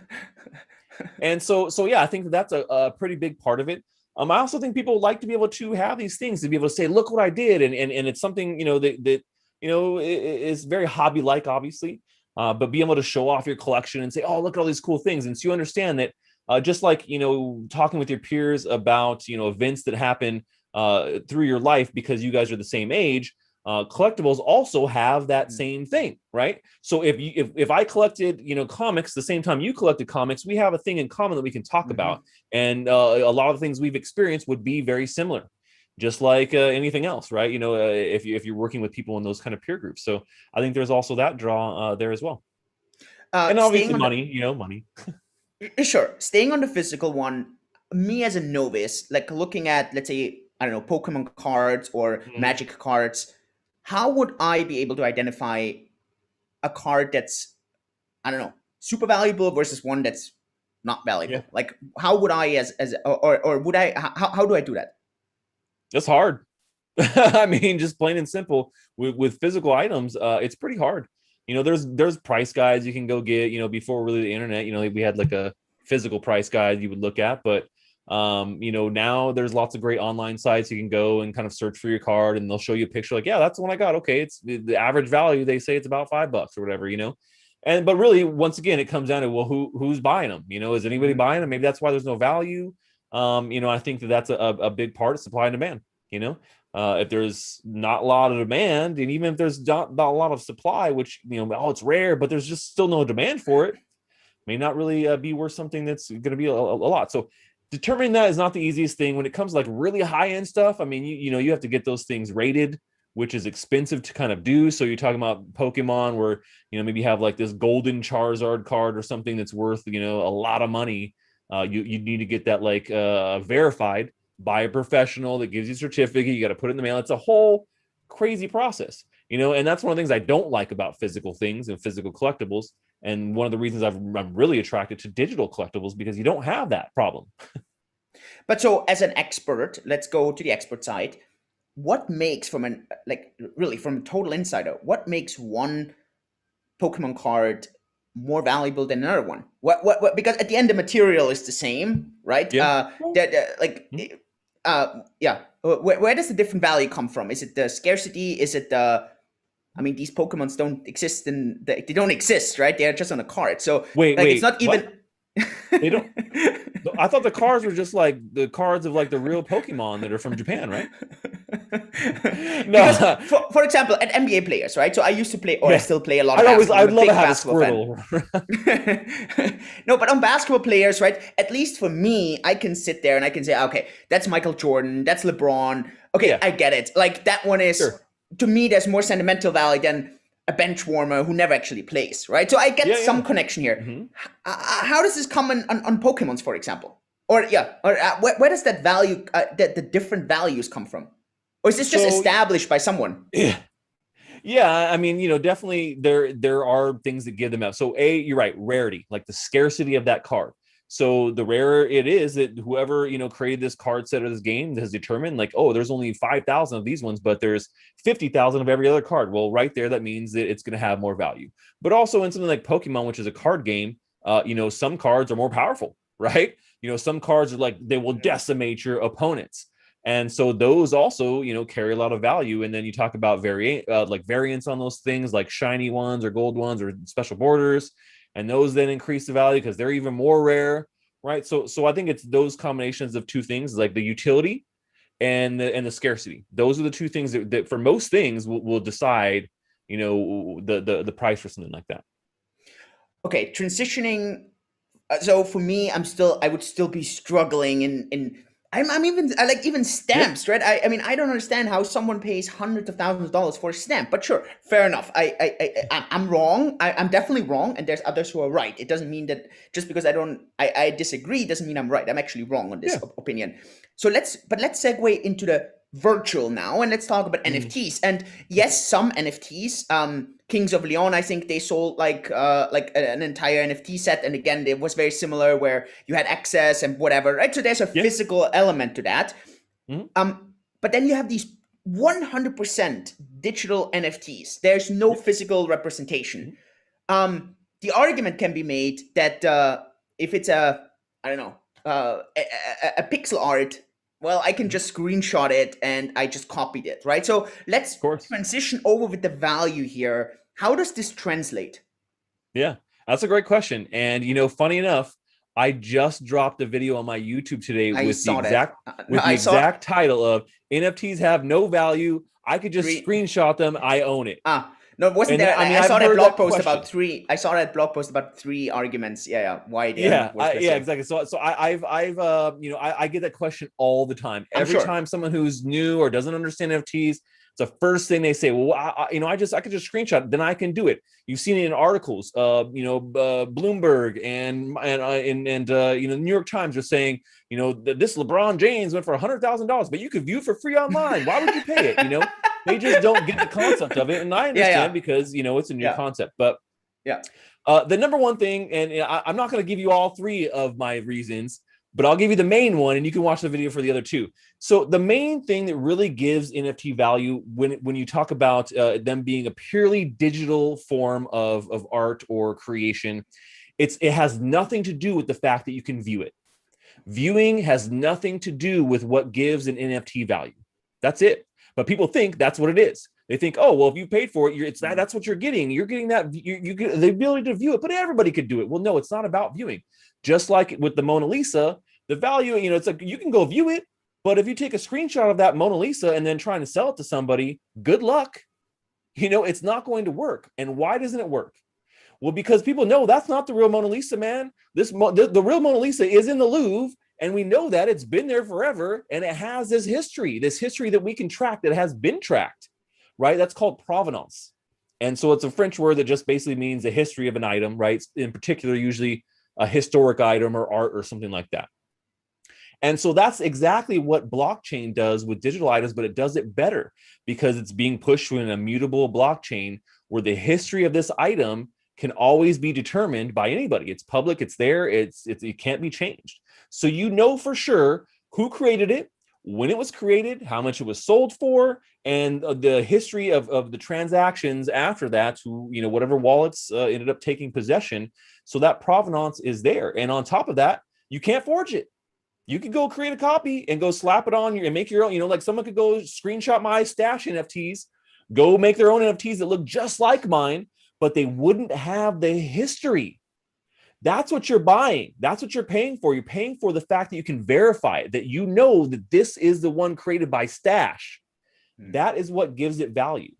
And so yeah, I think that's a pretty big part of it. I also think people like to be able to have these things, to be able to say, look what I did. And it's something, that is very hobby like, obviously, but be able to show off your collection and say, oh, look at all these cool things. And so you understand that just like, talking with your peers about, events that happen through your life because you guys are the same age, collectibles also have that same thing, right? So if I collected comics the same time you collected comics, we have a thing in common that we can talk about, and a lot of the things we've experienced would be very similar, just like anything else, right? If you're working with people in those kind of peer groups. So I think there's also that draw there as well, and Staying obviously on money, money. sure, staying on the physical one, me as a novice, like looking at, let's say, I don't know, Pokemon cards or Mhm. Magic cards, how would I be able to identify a card that's, I don't know, super valuable versus one that's not Yeah, valuable? Like, how would I, as or would I, how do I do that? that's hard. I mean, just plain and simple with physical items, it's pretty hard. There's price guides you can go get. Before really the internet, we had like a physical price guide you would look at, but now there's lots of great online sites you can go and kind of search for your card, and they'll show you a picture like, yeah, that's the one I got. Okay, it's the average value. They say it's about $5 or whatever. And but really, once again, it comes down to, well, who's buying them? Is anybody Mm-hmm. buying them? Maybe that's why there's no value. I think that's a big part of supply and demand. If there's not a lot of demand, and even if there's not a lot of supply, which it's rare, but there's just still no demand for it, may not really be worth something that's going to be a lot. So determining that is not the easiest thing when it comes to like really high end stuff. I mean, you have to get those things rated, which is expensive to kind of do. So you're talking about Pokemon where, maybe you have like this golden Charizard card or something that's worth, a lot of money. You need to get that like verified by a professional that gives you a certificate. You got to put it in the mail. It's a whole crazy process. And that's one of the things I don't like about physical things and physical collectibles. And one of the reasons I'm really attracted to digital collectibles, because you don't have that problem. But so, as an expert, let's go to the expert side. What makes, from an like really from a total insider, what makes one Pokemon card more valuable than another one? What? Because at the end, the material is the same, right? Yeah. Well, Yeah. Where does the different value come from? Is it the scarcity? Is it the? I mean, these Pokemons don't exist they don't exist, right? They're just on a card. So like, it's wait, not even. what? They don't. I thought the cards were just like the cards of like the real Pokemon that are from Japan, right? Because, No. for example, at NBA players, right? So I used to play, or I Yeah. still play a lot of basketball. I'd I'm a love big to have a basketball Squirtle. No, but on basketball players, right? At least for me, I can sit there and I can say, okay, that's Michael Jordan, that's LeBron. Okay, Yeah. I get it. Like, that one is, Sure. to me, there's more sentimental value than a bench warmer who never actually plays, right? So I get some connection here. Mhm. How does this come on Pokemons, for example? Or where does that value, the different values come from? Or is this just established by someone? Yeah, I mean, definitely there are things that give them out. So you're right, rarity, like the scarcity of that card. So the rarer it is, that whoever created this card set or this game has determined, like, oh, there's only 5,000 of these ones, but there's 50,000 of every other card. Well, right there, that means that it's going to have more value. But also in something like Pokemon, which is a card game, some cards are more powerful, right? Some cards are like, they will decimate your opponents. And so those also, carry a lot of value. And then you talk about variants on those things, like shiny ones or gold ones or special borders, and those then increase the value because they're even more rare, right? So I think it's those combinations of two things, like the utility and the scarcity. Those are the two things that for most things will decide, the price for something like that. Okay, transitioning. So for me, I would still be struggling in. I'm even, I like even stamps, right? I mean, I don't understand how someone pays hundreds of thousands of dollars for a stamp. But sure, fair enough. I'm wrong. I'm definitely wrong, and there's others who are right. It doesn't mean that just because I disagree doesn't mean I'm right. I'm actually wrong on this opinion. So let's segue into the virtual now, and let's talk about NFTs. And yes, some NFTs, Kings of Leon, I think they sold like an entire NFT set, and again, it was very similar where you had access and whatever, right? So there's a physical element to that. But then you have these 100% digital NFTs. There's no physical representation. The argument can be made that if it's a pixel art, well, I can just screenshot it and I just copied it, right? So let's transition over with the value here. How does this translate? Yeah, that's a great question. And, funny enough, I just dropped a video on my YouTube today with the exact title of NFTs have no value. I could just screenshot them. I own it. No, wasn't there? I saw that blog post about three. I saw that blog post about three arguments. Why? Exactly. So I get that question all the time. Every time someone who's new or doesn't understand NFTs, it's the first thing they say. Well, I could just screenshot it, then I can do it. You've seen it in articles. Bloomberg and the New York Times are saying, this LeBron James went for $100,000, but you could view it for free online. Why would you pay it? They just don't get the concept of it, and I understand because it's a new concept. But the number one thing, and I'm not going to give you all three of my reasons, but I'll give you the main one, and you can watch the video for the other two. So the main thing that really gives NFT value when you talk about them being a purely digital form of art or creation, it has nothing to do with the fact that you can view it. Viewing has nothing to do with what gives an NFT value. That's it. But people think that's what it is. They think, oh, well, if you paid for it, that's what you're getting. You're getting that you get the ability to view it, but everybody could do it. Well, no, it's not about viewing. Just like with the Mona Lisa, the value, it's like you can go view it, but if you take a screenshot of that Mona Lisa and then trying to sell it to somebody, good luck. It's not going to work. And why doesn't it work? Well, because people know that's not the real Mona Lisa, man. The real Mona Lisa is in the Louvre. And we know that it's been there forever, and it has this history that we can track, that has been tracked, right? That's called provenance. And so it's a French word that just basically means the history of an item, right? In particular, usually a historic item or art or something like that. And so that's exactly what blockchain does with digital items, but it does it better because it's being pushed to an immutable blockchain where the history of this item can always be determined by anybody. It's public, it's there, it can't be changed. So you know for sure who created it, when it was created, how much it was sold for, and the history of the transactions after that to, you know, whatever wallets ended up taking possession. So that provenance is there. And on top of that, you can't forge it. You could go create a copy and go slap it on and make your own, you know, like someone could go screenshot my Stache NFTs, go make their own NFTs that look just like mine, but they wouldn't have the history. That's what you're buying. That's what you're paying for. You're paying for the fact that you can verify it, that you know that this is the one created by Stache. That is what gives it value,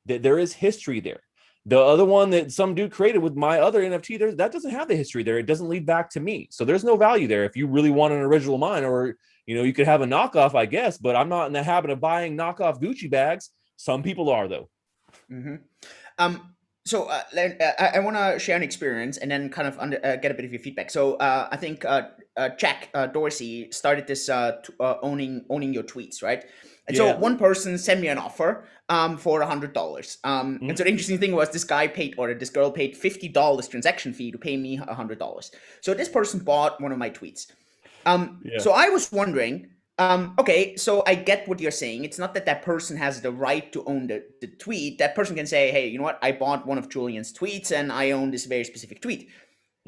that there is history there. The other one that some dude created with my other NFT, that doesn't have the history there. It doesn't lead back to me. So there's no value there. If you really want an original of mine, or, you know, you could have a knockoff, I guess, but I'm not in the habit of buying knockoff Gucci bags. Some people are, though. Mm-hmm. I want to share an experience and then kind of get a bit of your feedback. So I think Jack Dorsey started this owning your tweets, right? And so one person sent me an offer for $100. And so the interesting thing was this girl paid $50 transaction fee to pay me $100. So this person bought one of my tweets. So I was wondering, okay, so I get what you're saying. It's not that that person has the right to own the tweet. That person can say, hey, you know what? I bought one of Julian's tweets and I own this very specific tweet.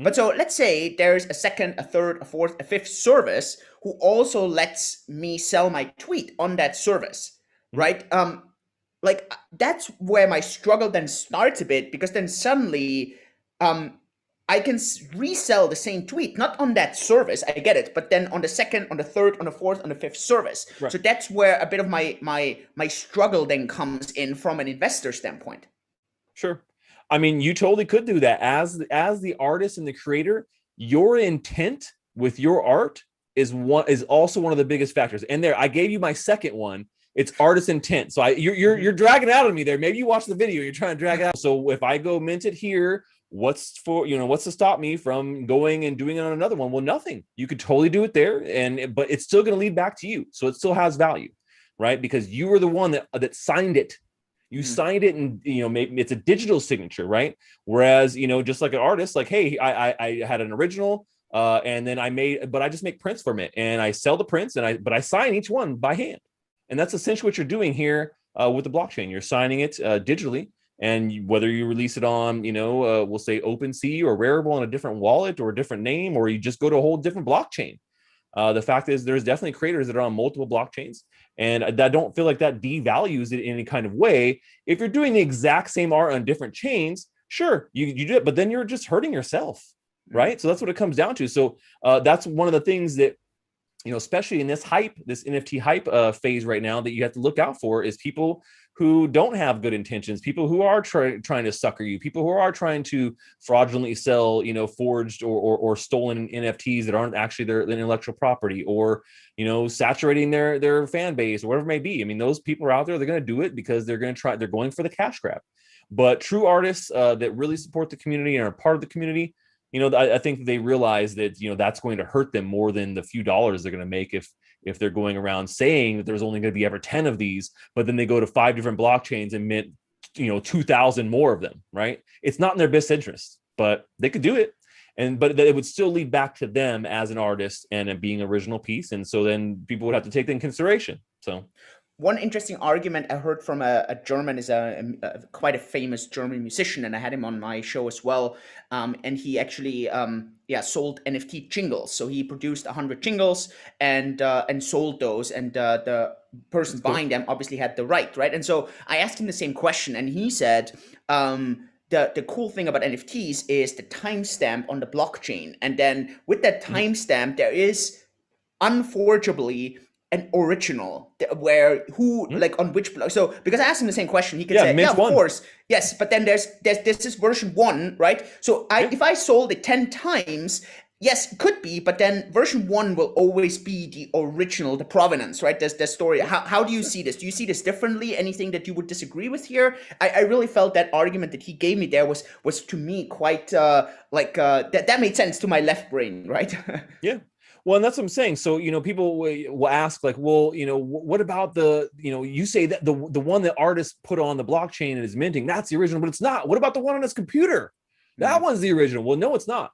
But so let's say there's a second, a third, a fourth, a fifth service who also lets me sell my tweet on that service, right? Like that's where my struggle then starts a bit, because then suddenly I can resell the same tweet, not on that service, I get it, but then on the second, on the third, on the fourth, on the fifth service. Right. So that's where a bit of my struggle then comes in from an investor standpoint. Sure. I mean, you totally could do that as the artist and the creator. Your intent with your art is also one of the biggest factors. And there, I gave you my second one. It's artist intent. So you're dragging out of me there. Maybe you watch the video. You're trying to drag it out. So if I go mint it here, what's to stop me from going and doing it on another one? Well, nothing. You could totally do it there, but it's still going to lead back to you. So it still has value, right? Because you were the one that signed it. You signed it, and maybe it's a digital signature, right? Whereas just like an artist, like, hey, I had an original, and then I just make prints from it, and I sell the prints, but I sign each one by hand, and that's essentially what you're doing here with the blockchain. You're signing it digitally, and whether you release it on, we'll say OpenSea or Rarible on a different wallet or a different name, or you just go to a whole different blockchain. The fact is, there's definitely creators that are on multiple blockchains, and I don't feel like that devalues it in any kind of way. If you're doing the exact same art on different chains, sure, you do it, but then you're just hurting yourself, right? So that's what it comes down to. So that's one of the things that, especially in this NFT hype phase right now, that you have to look out for is people who don't have good intentions, people who are trying to sucker you, people who are trying to fraudulently sell, forged or stolen NFTs that aren't actually their intellectual property, or, saturating their fan base or whatever it may be. I mean, those people are out there, they're going to do it because they're going for the cash grab. But true artists that really support the community and are part of the community, I think they realize that, that's going to hurt them more than the few dollars they're going to make if they're going around saying that there's only going to be ever 10 of these, but then they go to 5 different blockchains and mint, 2,000 more of them, right? It's not in their best interest, but they could do it. But it would still lead back to them as an artist and being original piece. And so then people would have to take that in consideration. So one interesting argument I heard from a German is quite a famous German musician, and I had him on my show as well. And he actually sold NFT jingles. So he produced 100 jingles and sold those, and the person buying them obviously had the right. And so I asked him the same question, and he said, the cool thing about NFTs is the timestamp on the blockchain, and then with that timestamp, there is unforgeably an original where like on which block. So because I asked him the same question, he could say, yeah, of course, yes, but then there's this version 1, right? So if I sold it 10 times, yes, it could be, but then version 1 will always be the original, the provenance, right? There's the story. How do you see this? Do you see this differently? Anything that you would disagree with here? I really felt that argument that he gave me there was to me quite that made sense to my left brain, right? Yeah. Well, and that's what I'm saying. So, people will ask, like, well, what about you say that the one that artist put on the blockchain and is minting, that's the original, but it's not. What about the one on his computer? That Mm, one's the original. Well, no, it's not.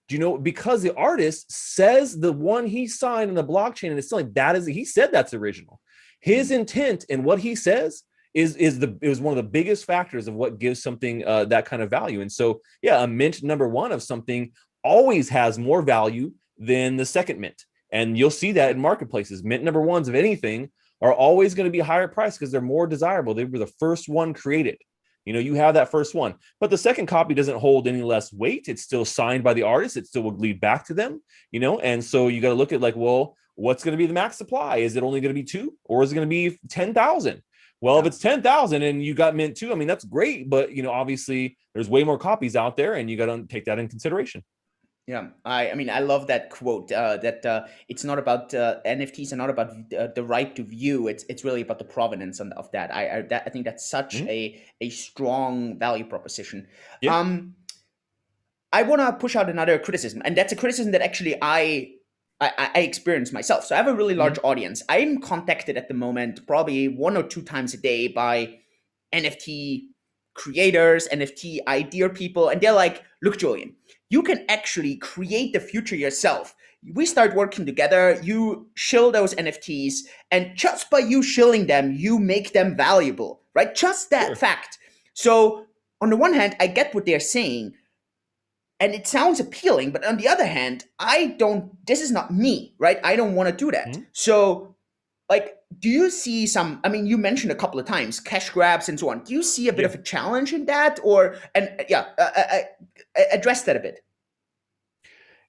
Do you know? Because the artist says the one he signed in the blockchain, and it's still like that is he said that's original. His mm, intent and what he says is one of the biggest factors of what gives something that kind of value. And so, yeah, a mint number one of something always has more value than the second mint, and you'll see that in marketplaces. Mint number ones of anything are always going to be higher priced because they're more desirable. They were the first one created. You have that first one, but the second copy doesn't hold any less weight. It's still signed by the artist. It still will lead back to them, and so you got to look at, like, well, what's going to be the max supply? Is it only going to be two, or is it going to be 10,000? Well, if yeah. it's 10,000 and you got mint two, I mean, that's great, but obviously there's way more copies out there, and you got to take that in consideration. Yeah, I mean, I love that quote. That it's not about NFTs are not about the right to view. It's really about the provenance of that. I think that's such Mhm. a strong value proposition. Yeah, Um, I want to push out another criticism, and that's a criticism that actually I experience myself. So I have a really large mhm. audience. I'm contacted at the moment probably one or two times a day by NFT creators, NFT idea people, and they're like, "Look, Julian, you can actually create the future yourself. We start working together. You shill those NFTs, and just by you shilling them, you make them valuable, right? Just that Sure. fact." So on the one hand, I get what they're saying, and it sounds appealing, but on the other hand, I don't, this is not me, right? I don't want to do that. Mhm. So, like, do you see some, I mean, you mentioned a couple of times cash grabs and so on. Do you see a bit Yeah. of a challenge in that? Or, and yeah, address that a bit.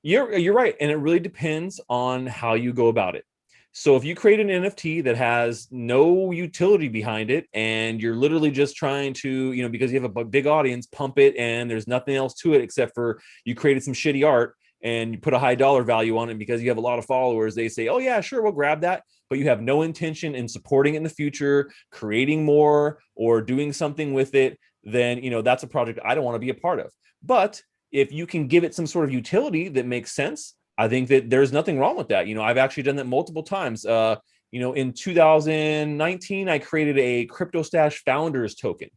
You're right, and it really depends on how you go about it. So if you create an NFT that has no utility behind it, and you're literally just trying to, because you have a big audience, pump it, and there's nothing else to it except for you created some shitty art and you put a high dollar value on it because you have a lot of followers, they say, oh yeah, sure, we'll grab that. But you have no intention in supporting it in the future, creating more, or doing something with it, then that's a project I don't want to be a part of. But if you can give it some sort of utility that makes sense, I think that there's nothing wrong with that. I've actually done that multiple times. In 2019, I created a crypto stash founders token.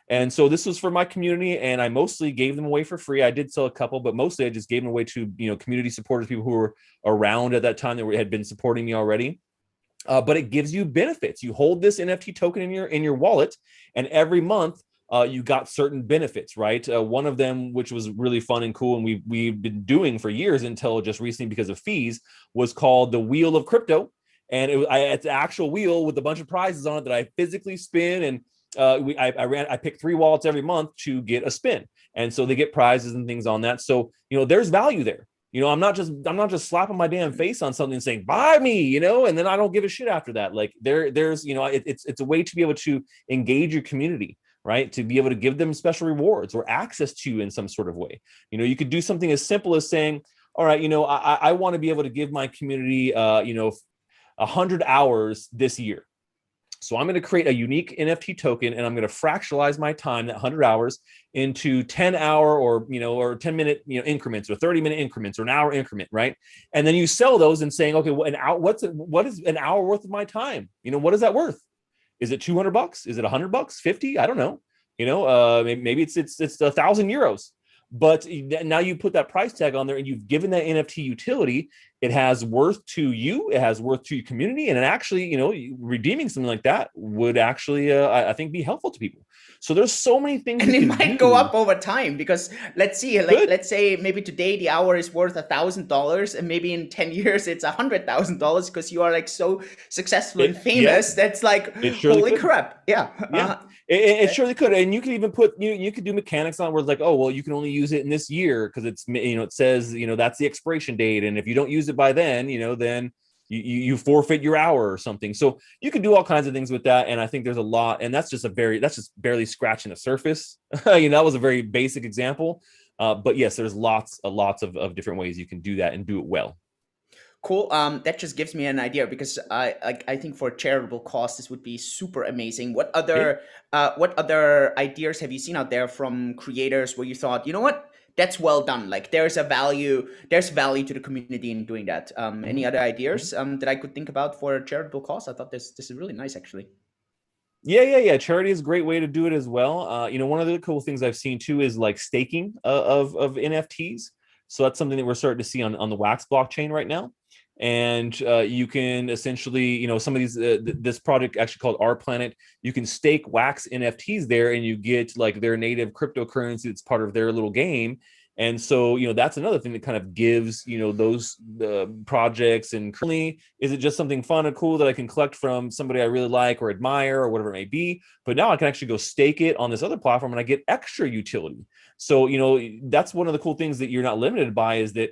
And so this was for my community, and I mostly gave them away for free. I did sell a couple, but mostly I just gave them away to community supporters, people who were around at that time that had been supporting me already. But it gives you benefits. You hold this NFT token in your wallet, and every month you got certain benefits, right? One of them, which was really fun and cool, and we've been doing for years until just recently because of fees, was called the Wheel of Crypto, and it's an actual wheel with a bunch of prizes on it that I physically spin, and I pick 3 wallets every month to get a spin, and so they get prizes and things on that. So there's value there. I'm not just slapping my damn face on something and saying buy me, and then I don't give a shit after that. Like there's it's a way to be able to engage your community, right? To be able to give them special rewards or access to you in some sort of way. You could do something as simple as saying, all right, I want to be able to give my community 100 hours this year. So I'm going to create a unique NFT token, and I'm going to fractionalize my time, that 100 hours, into 10-hour or 10-minute increments, or 30-minute increments, or an hour increment, right? And then you sell those and saying, okay, well, what is an hour worth of my time? What is that worth? Is it $200? Is it $100? 50? I don't know. Maybe it's €1,000. But now you put that price tag on there, and you've given that NFT utility. It has worth to you, it has worth to your community, and it actually, redeeming something like that would actually, I think, be helpful to people. So there's so many things And you it can might go do. up over time because let's see, like Good. let's say maybe today the hour is worth $1,000, and maybe in 10 years it's $100,000 because you are like so successful and Yeah, famous. That's like it surely holy could. crap. Yeah. Yeah, it surely could, and you could even put you could do mechanics on where it's like, oh well, you can only use it in this year because it's it says that's the expiration date, and if you don't use it by then, then you forfeit your hour or something. So you could do all kinds of things with that, and I think there's a lot, and that's just barely scratching the surface. That was a very basic example, but yes, there's lots of different ways you can do that and do it well. Cool. That just gives me an idea because I think for a charitable cause this would be super amazing. Yeah. What other ideas have you seen out there from creators where you thought, you know what, that's well done. Like there's value to the community in doing that. Any Mhm. other ideas that I could think about for a charitable cause? I thought this is really nice, actually. Yeah. Charity is a great way to do it as well. One of the cool things I've seen too is like staking of NFTs. So that's something that we're starting to see on the Wax blockchain right now. And you can essentially, some of these, this project actually called Our Planet, you can stake Wax NFTs there and you get like their native cryptocurrency that's part of their little game. And so, that's another thing that kind of gives, those projects. And currently, is it just something fun and cool that I can collect from somebody I really like or admire or whatever it may be? But now I can actually go stake it on this other platform and I get extra utility. So, that's one of the cool things that you're not limited by is that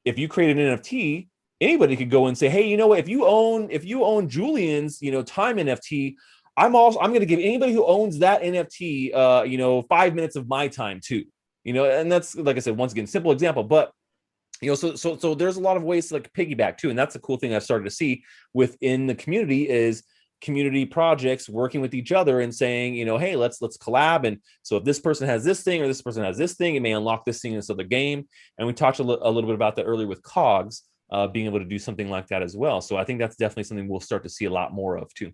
if you create an NFT, anybody could go and say, hey, you know what? If you own Julian's, time NFT, I'm going to give anybody who owns that NFT, 5 minutes of my time too. And that's, like I said, once again, simple example, but so there's a lot of ways to like piggyback too. And that's a cool thing I've started to see within the community is community projects working with each other and saying, hey, let's collab. And so if this person has this thing or this person has this thing, it may unlock this thing in this other game. And we talked a little bit about that earlier with Cogs, being able to do something like that as well. So I think that's definitely something we'll start to see a lot more of too.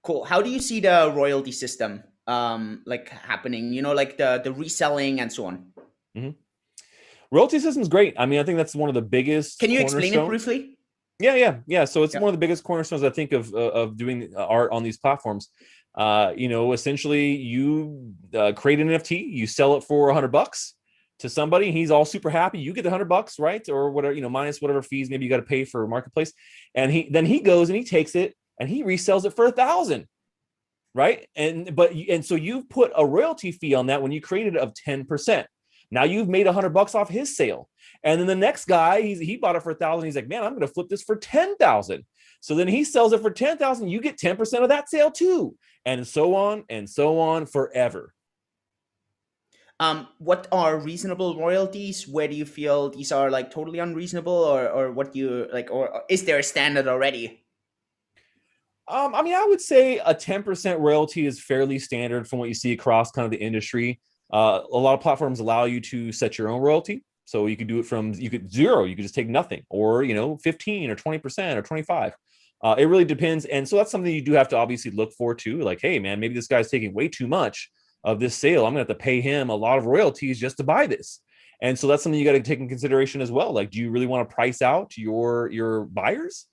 Cool. How do you see the royalty system like happening? Like the reselling and so on. Mm-hmm. Royalty system is great. I mean, I think that's one of the biggest Can you explain it cornerstones. briefly? Yeah. So it's Yeah. one of the biggest cornerstones I think of doing art on these platforms. Essentially, you create an NFT, you sell it for $100 to somebody. He's all super happy. You get the $100, right, or whatever, minus whatever fees maybe you got to pay for marketplace. And he goes and he takes it and he resells it for 1,000, right? And so you've put a royalty fee on that when you created it of 10%. Now you've made $100 off his sale. And then the next guy, he bought it for 1,000. He's like, man, I'm going to flip this for 10,000. So then he sells it for 10,000. You get 10% of that sale too. And so on forever. What are reasonable royalties? Where do you feel these are like totally unreasonable, or what do you like, or is there a standard already? I would say a 10% royalty is fairly standard from what you see across kind of the industry. A lot of platforms allow you to set your own royalty. So you could do it you could zero, you could just take nothing, or 15 or 20% or 25. It really depends. And so that's something you do have to obviously look for too. Like, hey man, maybe this guy's taking way too much of this sale. I'm gonna have to pay him a lot of royalties just to buy this. And so that's something you got to take in consideration as well. Like, do you really want to price out your buyers?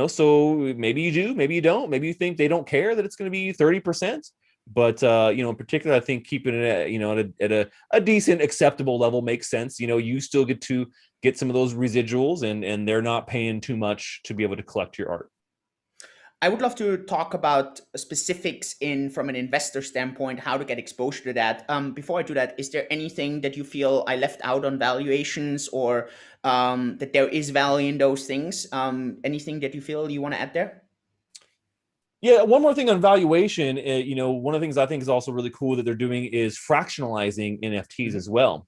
So maybe you do, maybe you don't. Maybe you think they don't care that it's going to be 30%. But in particular, I think keeping it at a decent, acceptable level makes sense. You still get to get some of those residuals, and they're not paying too much to be able to collect your art. I would love to talk about specifics in from an investor standpoint, how to get exposure to that. Before I do that, is there anything that you feel I left out on valuations, or that there is value in those things? Anything that you feel you want to add there? Yeah, one more thing on valuation. One of the things I think is also really cool that they're doing is fractionalizing NFTs Mhm. as well.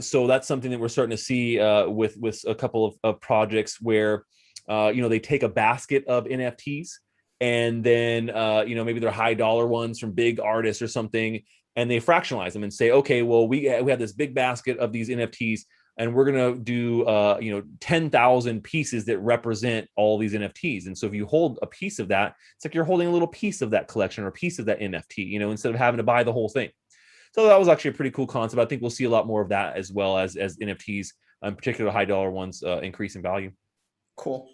So that's something that we're starting to see with a couple of projects where they take a basket of NFTs, and then maybe they're high dollar ones from big artists or something, and they fractionalize them and say, okay, well, we have this big basket of these NFTs, and we're going to do 10,000 pieces that represent all these NFTs. And so if you hold a piece of that, it's like you're holding a little piece of that collection or a piece of that NFT, instead of having to buy the whole thing. So that was actually a pretty cool concept. I think we'll see a lot more of that as well as NFTs, in particular high dollar ones, increase in value. Cool.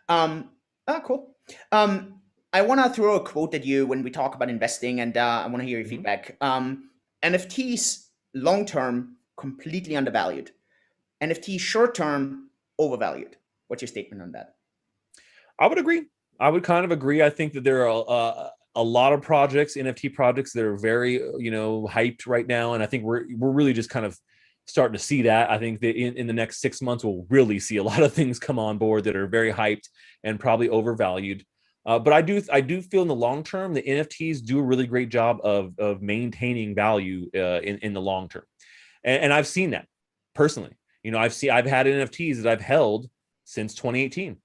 Cool. I want to throw a quote at you when we talk about investing, and I want to hear your Mm-hmm. feedback. NFTs long term completely undervalued. NFT short term overvalued. What's your statement on that? I would agree. I would kind of agree. I think that there are a lot of projects, NFT projects, that are very, hyped right now, and I think we're really just kind of starting to see that. I think that in the next 6 months, we'll really see a lot of things come on board that are very hyped and probably overvalued. But I do feel in the long term, the NFTs do a really great job of maintaining value in the long term, and I've seen that personally. I've had NFTs that I've held since 2018.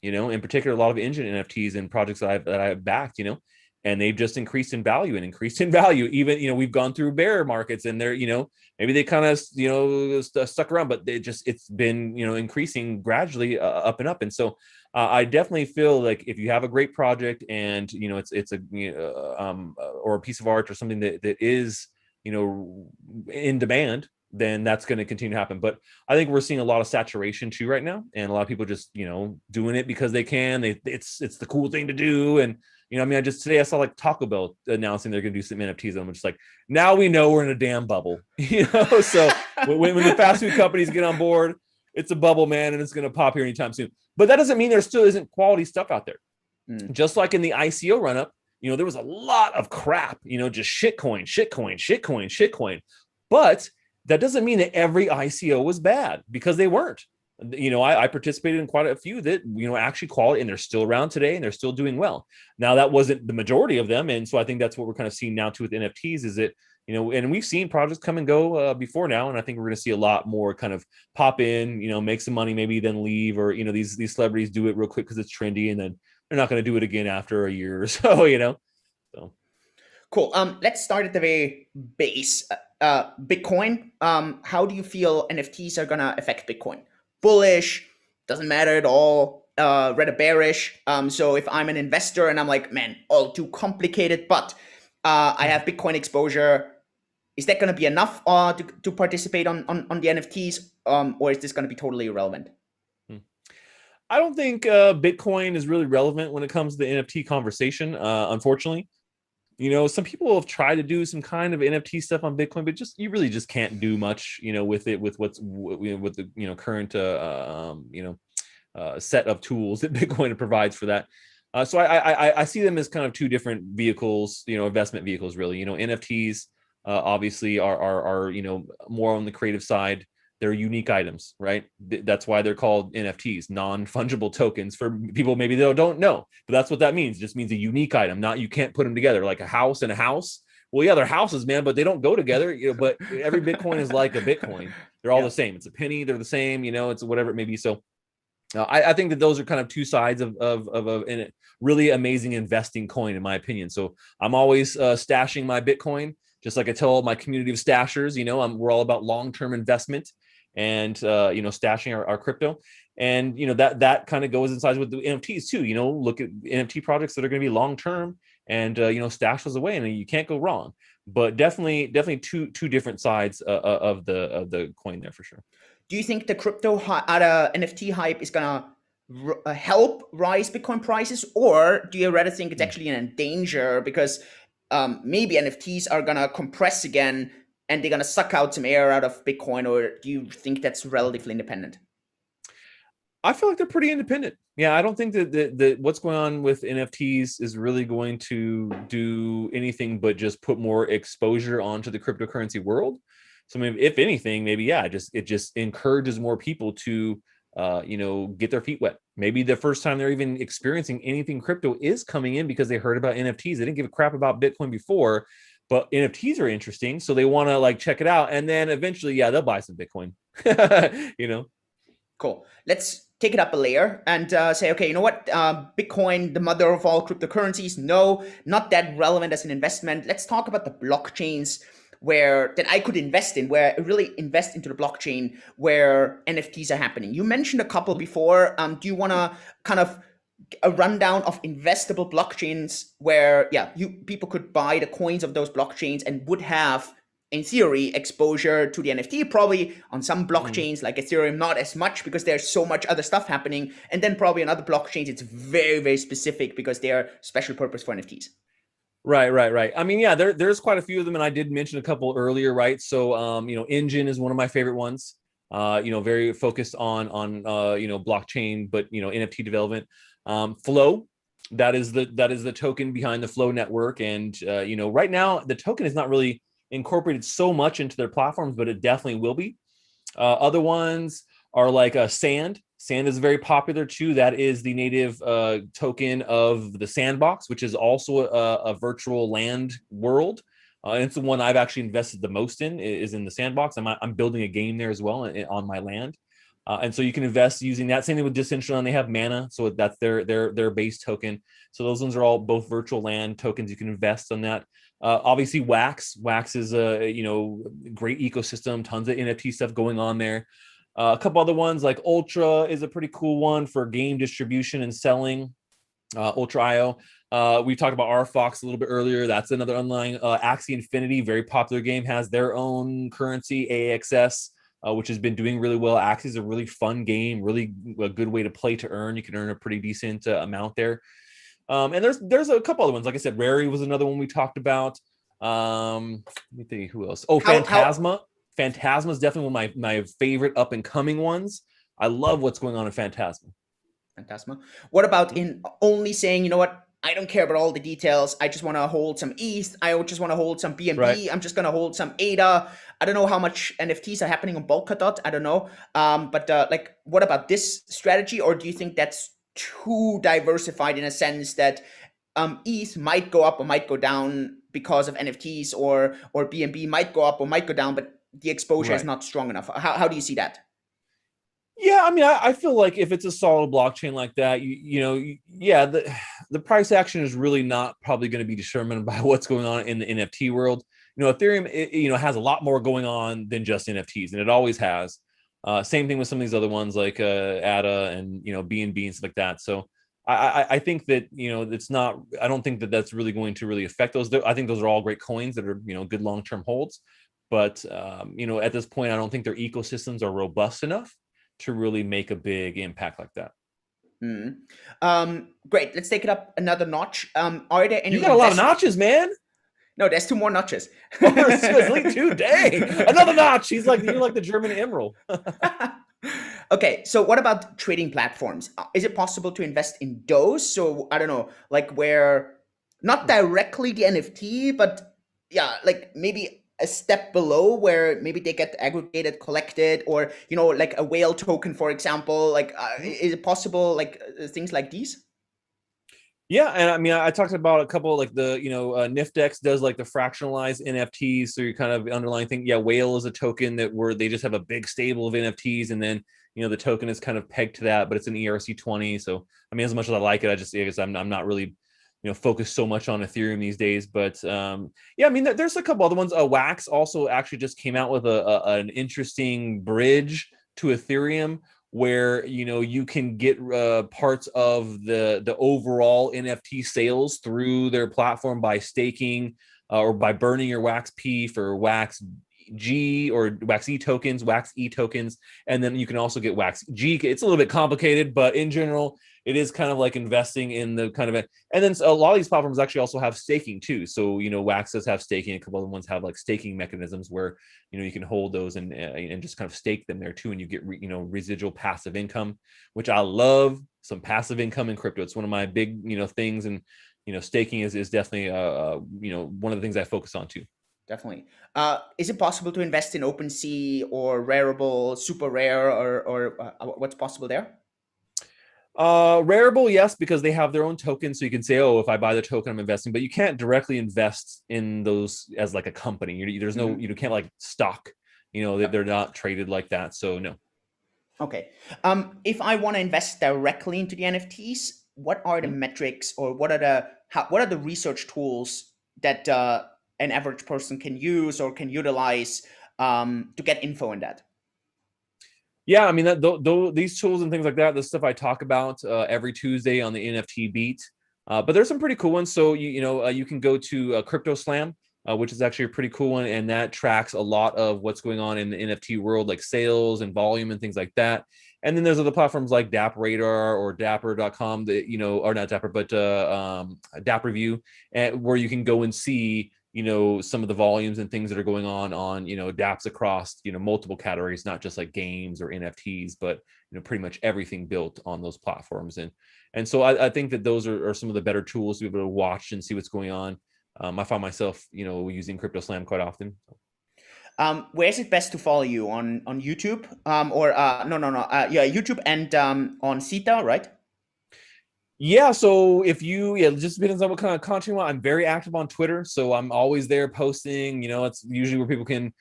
In particular, a lot of Enjin NFTs and projects that I've backed. and they've just increased in value and increased in value. Even, we've gone through bear markets, and they're, maybe they kind of, stuck around, but it's been, increasing gradually up and up. And so I definitely feel like if you have a great project and, it's a, or a piece of art or something that is, in demand, then that's going to continue to happen. But I think we're seeing a lot of saturation too right now, and a lot of people just, doing it because they can. It's the cool thing to do. And today I saw like Taco Bell announcing they're going to do some NFTs, and I'm just like, now we know we're in a damn bubble, So when the fast food companies get on board, it's a bubble, man, and it's going to pop here anytime soon. But that doesn't mean there still isn't quality stuff out there. Just like in the ICO run up, there was a lot of crap, just shitcoin. But that doesn't mean that every ICO was bad, because they weren't. I participated in quite a few that, actually quality, and they're still around today and they're still doing well. Now, that wasn't the majority of them. And so I think that's what we're kind of seeing now too with NFTs, is that, and we've seen projects come and go before now. And I think we're going to see a lot more kind of pop in, make some money, maybe then leave, or, these celebrities do it real quick because it's trendy, and then they're not going to do it again after a year or so, So. Cool. Let's start at the very base. Bitcoin. How do you feel NFTs are gonna affect Bitcoin? Bullish? Doesn't matter at all. Rather bearish. So if I'm an investor and I'm like, man, all too complicated, but I have Bitcoin exposure, is that gonna be enough to participate on the NFTs? Or is this gonna be totally irrelevant? I don't think Bitcoin is really relevant when it comes to the NFT conversation, unfortunately. Some people have tried to do some kind of NFT stuff on Bitcoin, but you really just can't do much, with it, with with the, current, set of tools that Bitcoin provides for that. So I see them as kind of two different vehicles, investment vehicles, really. NFTs obviously are, more on the creative side. They're unique items, right? That's why they're called NFTs, non-fungible tokens, for people maybe they don't know. But that's what that means. It just means a unique item. Not, you can't put them together like a house and a house. Well, yeah, they're houses, man, but they don't go together. But every Bitcoin is like a Bitcoin. They're all the same. It's a penny. They're the same. It's whatever it may be. So I think that those are kind of two sides of a really amazing investing coin, in my opinion. So I'm always stashing my Bitcoin, just like I tell all my community of stashers. We're all about long-term investment and stashing our crypto, and that kind of goes inside with the NFTs too. Look at NFT projects that are going to be long term, and stash those away, and you can't go wrong. But definitely two different sides of the coin there, for sure. Do you think the NFT hype is gonna help rise Bitcoin prices, or do you rather think it's actually in danger because maybe NFTs are gonna compress again and they're gonna suck out some air out of Bitcoin, or do you think that's relatively independent? I feel like they're pretty independent. Yeah, I don't think that what's going on with NFTs is really going to do anything but just put more exposure onto the cryptocurrency world. So maybe, if anything, maybe it just encourages more people to get their feet wet. Maybe the first time they're even experiencing anything crypto is coming in because they heard about NFTs. They didn't give a crap about Bitcoin before, but NFTs are interesting, so they want to check it out, and then eventually, they'll buy some Bitcoin. Cool. Let's take it up a layer and say, okay, you know what? Bitcoin, the mother of all cryptocurrencies. No, not that relevant as an investment. Let's talk about the blockchains that I could invest in, where I really invest into the blockchain where NFTs are happening. You mentioned a couple before. Do you want to kind of a rundown of investable blockchains where people could buy the coins of those blockchains and would have, in theory, exposure to the NFT? Probably on some blockchains like Ethereum, not as much because there's so much other stuff happening, and then probably on other blockchains it's very, very specific because they're special purpose for NFTs. Right. I mean, there's quite a few of them, and I did mention a couple earlier, right? So Enjin is one of my favorite ones. Very focused on blockchain, but NFT development. Flow, that is the token behind the Flow network, and right now the token is not really incorporated so much into their platforms, but it definitely will be. Other ones are like Sand. Sand is very popular too. That is the native token of the Sandbox, which is also a virtual land world. And it's the one I've actually invested the most in, is in the Sandbox. I'm building a game there as well on my land. And so you can invest using that. Same thing with Decentraland, they have Mana, so that's their base token. So those ones are all both virtual land tokens. You can invest on that. Obviously, Wax is a great ecosystem, tons of NFT stuff going on there. A couple other ones like Ultra is a pretty cool one for game distribution and selling. Ultra IO. We talked about RFox a little bit earlier. That's another online. Axie Infinity, very popular game, has their own currency, AXS, which has been doing really well. Axie is a really fun game, really a good way to play to earn. You can earn a pretty decent amount there. And there's a couple other ones. Like I said, Rary was another one we talked about. Let me think, who else? Oh, Phantasma. Phantasma is definitely one of my favorite up and coming ones. I love what's going on in Phantasma. Phantasma. What about in only saying, you know what? I don't care about all the details. I just want to hold some ETH. I just want to hold some BNB. Right. I'm just going to hold some ADA. I don't know how much NFTs are happening on Polkadot. I don't know. But like, what about this strategy? Or do you think that's too diversified in a sense that ETH might go up or might go down because of NFTs, or BNB might go up or might go down, but the exposure is not strong enough? How do you see that? Yeah, I mean, I feel like if it's a solid blockchain like that, the price action is really not probably going to be determined by what's going on in the NFT world. Ethereum, has a lot more going on than just NFTs, and it always has. Same thing with some of these other ones like ADA and BNB and stuff like that. So I think that it's not. I don't think that that's really going to really affect those. I think those are all great coins that are good long term holds, but at this point, I don't think their ecosystems are robust enough to really make a big impact like that. Great. Let's take it up another notch. Are there any? You got a lot of notches, man. No, there's 2 more notches. Seriously, 2 dang, another notch. You're like the German emerald. Okay, so what about trading platforms? Is it possible to invest in those? So I don't know, like where not directly the NFT, but yeah, like maybe a step below where maybe they get aggregated, collected, or like a whale token, for example. Like, is it possible, like things like these? Yeah, and I mean, I talked about a couple like the Niftex does like the fractionalized NFTs. So you're kind of underlying thing. Yeah, Whale is a token that they just have a big stable of NFTs, and then the token is kind of pegged to that, but it's an ERC20. So I mean, as much as I like it, I guess I'm not really focused so much on Ethereum these days. But yeah, I mean, there's a couple other ones. Wax also actually just came out with an interesting bridge to Ethereum where you can get parts of the overall NFT sales through their platform by staking or by burning your Wax P for Wax G or Wax E tokens, and then you can also get Wax G. It's a little bit complicated, but in general, it is kind of like investing in the kind of it. And then a lot of these platforms actually also have staking too. So Wax does have staking. A couple of ones have like staking mechanisms where you can hold those and just kind of stake them there too, and you get residual passive income, which I love. Some passive income in crypto. It's one of my big things, and staking is definitely one of the things I focus on too. Definitely. Is it possible to invest in OpenSea or Rarible, Super Rare, or what's possible there? Rarible, yes, because they have their own token, so you can say, "Oh, if I buy the token, I'm investing." But you can't directly invest in those as like a company. There's no, you can't like stock. They're not traded like that. So no. Okay. If I want to invest directly into the NFTs, what are the metrics, or what are the research tools that an average person can use or can utilize to get info on that? Yeah, I mean these tools and things like that, the stuff I talk about every Tuesday on the NFT Beat. But there's some pretty cool ones. So you can go to CryptoSlam, which is actually a pretty cool one, and that tracks a lot of what's going on in the NFT world, like sales and volume and things like that. And then there's other platforms like Dap Radar or Dapper.com that or not Dapper, but Dap Review, where you can go and see some of the volumes and things that are going on dApps across multiple categories, not just like games or NFTs, but pretty much everything built on those platforms. And so I think that those are some of the better tools to be able to watch and see what's going on. I find myself using CryptoSlam quite often. Where is it best to follow you on YouTube? Or no, yeah, YouTube and on Sita, right? Yeah, so if you, yeah, it just depends on what kind of content you want. I'm very active on Twitter, so I'm always there posting. It's usually where people can,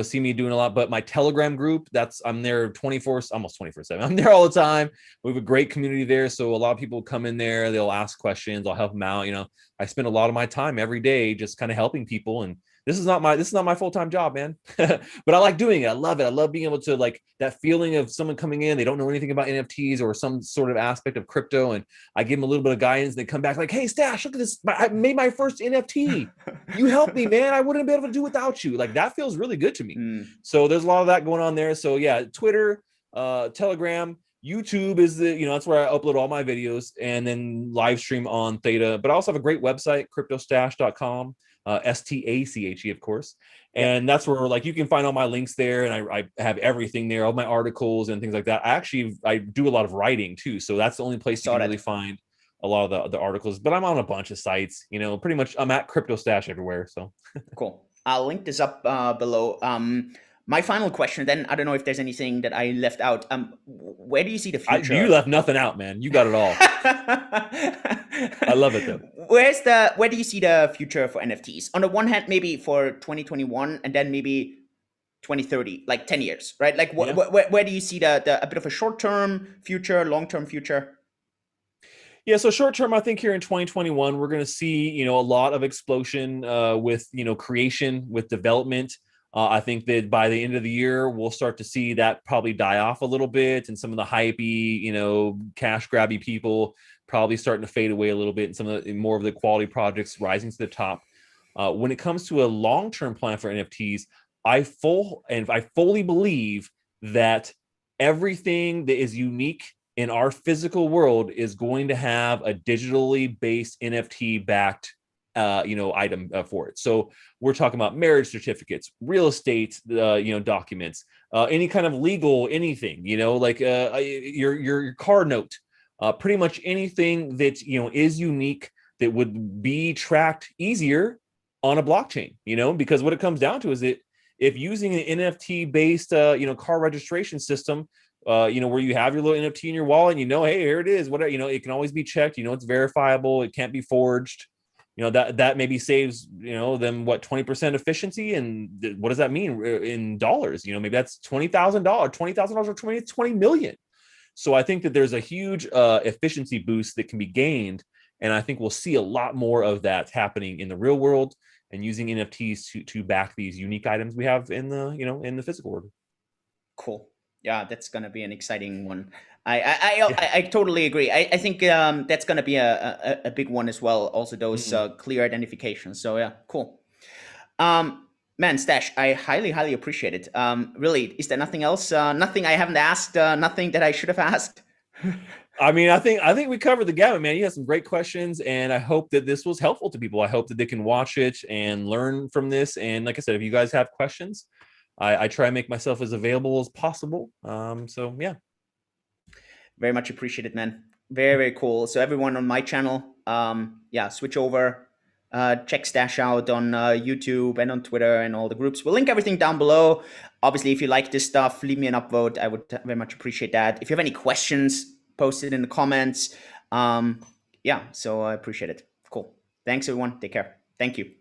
see me doing a lot. But my Telegram group, I'm there 24, almost 24/7. I'm there all the time. We have a great community there, so a lot of people come in there. They'll ask questions. I'll help them out. I spend a lot of my time every day just kind of helping people, and this is not my full-time job, man. But I like doing it. I love it. I love being able to, like, that feeling of someone coming in, they don't know anything about NFTs or some sort of aspect of crypto, and I give them a little bit of guidance. They come back like, "Hey, Stache, look at this. I made my first NFT. You helped me, man. I wouldn't be able to do without you." Like, that feels really good to me. Mm, So there's a lot of that going on there. So yeah, Twitter, Telegram, YouTube is that's where I upload all my videos, and then live stream on Theta. But I also have a great website, cryptostache.com, Stache, of course. yep. And that's where, like, you can find all my links there, and I have everything there, all my articles and things like that. I do a lot of writing too, so that's the only I place you saw can really that. find a lot of the articles. But I'm on a bunch of sites, pretty much. I'm at Crypto Stash everywhere. So Cool. I'll link this up below. My final question, then, I don't know if there's anything that I left out. Where do you see the you future? left nothing out, man. You got it all. I love it though. Where do you see the future for NFTs? On the one hand, maybe for 2021, and then maybe 2030, like 10 years, right? Like Yeah. where do you see the a bit of a short-term future, long-term future? Yeah, so short term, I think here in 2021, we're going to see, a lot of explosion with, creation, with development. I think that by the end of the year, we'll start to see that probably die off a little bit, and some of the hypey, cash grabby people probably starting to fade away a little bit, and some of the more of the quality projects rising to the top. When it comes to a long term plan for NFTs, I fully believe that everything that is unique in our physical world is going to have a digitally based NFT backed item for it. So we're talking about marriage certificates, real estate documents, any kind of legal anything, like your car note, pretty much anything that is unique, that would be tracked easier on a blockchain, because what it comes down to is that if using an NFT based car registration system, where you have your little NFT in your wallet, and hey, here it is. Whatever, it can always be checked. It's verifiable. It can't be forged. That maybe saves them, what, 20% efficiency, and what does that mean in dollars? Maybe that's $20,000 or 20 million. So I think that there's a huge efficiency boost that can be gained, and I think we'll see a lot more of that happening in the real world, and using NFTs to back these unique items we have in the in the physical world. Cool. Yeah, that's gonna be an exciting one. I Yeah. I totally agree. I think that's gonna be a big one as well. Also, those Mm-mm. clear identifications. So yeah, cool. Man, Stash, I highly appreciate it. Really, is there nothing else? Nothing I haven't asked. Nothing that I should have asked. I mean, I think we covered the gamut, man. You had some great questions, and I hope that this was helpful to people. I hope that they can watch it and learn from this. And like I said, if you guys have questions, I try and make myself as available as possible. So yeah. Very much appreciated, man. Very cool. So everyone on my channel, yeah, switch over, check Stash out on YouTube and on Twitter and all the groups. We'll link everything down below. Obviously, if you like this stuff, leave me an upvote. I would very much appreciate that. If you have any questions, post it in the comments. Yeah, so I appreciate it. Cool. Thanks, everyone. Take care. Thank you.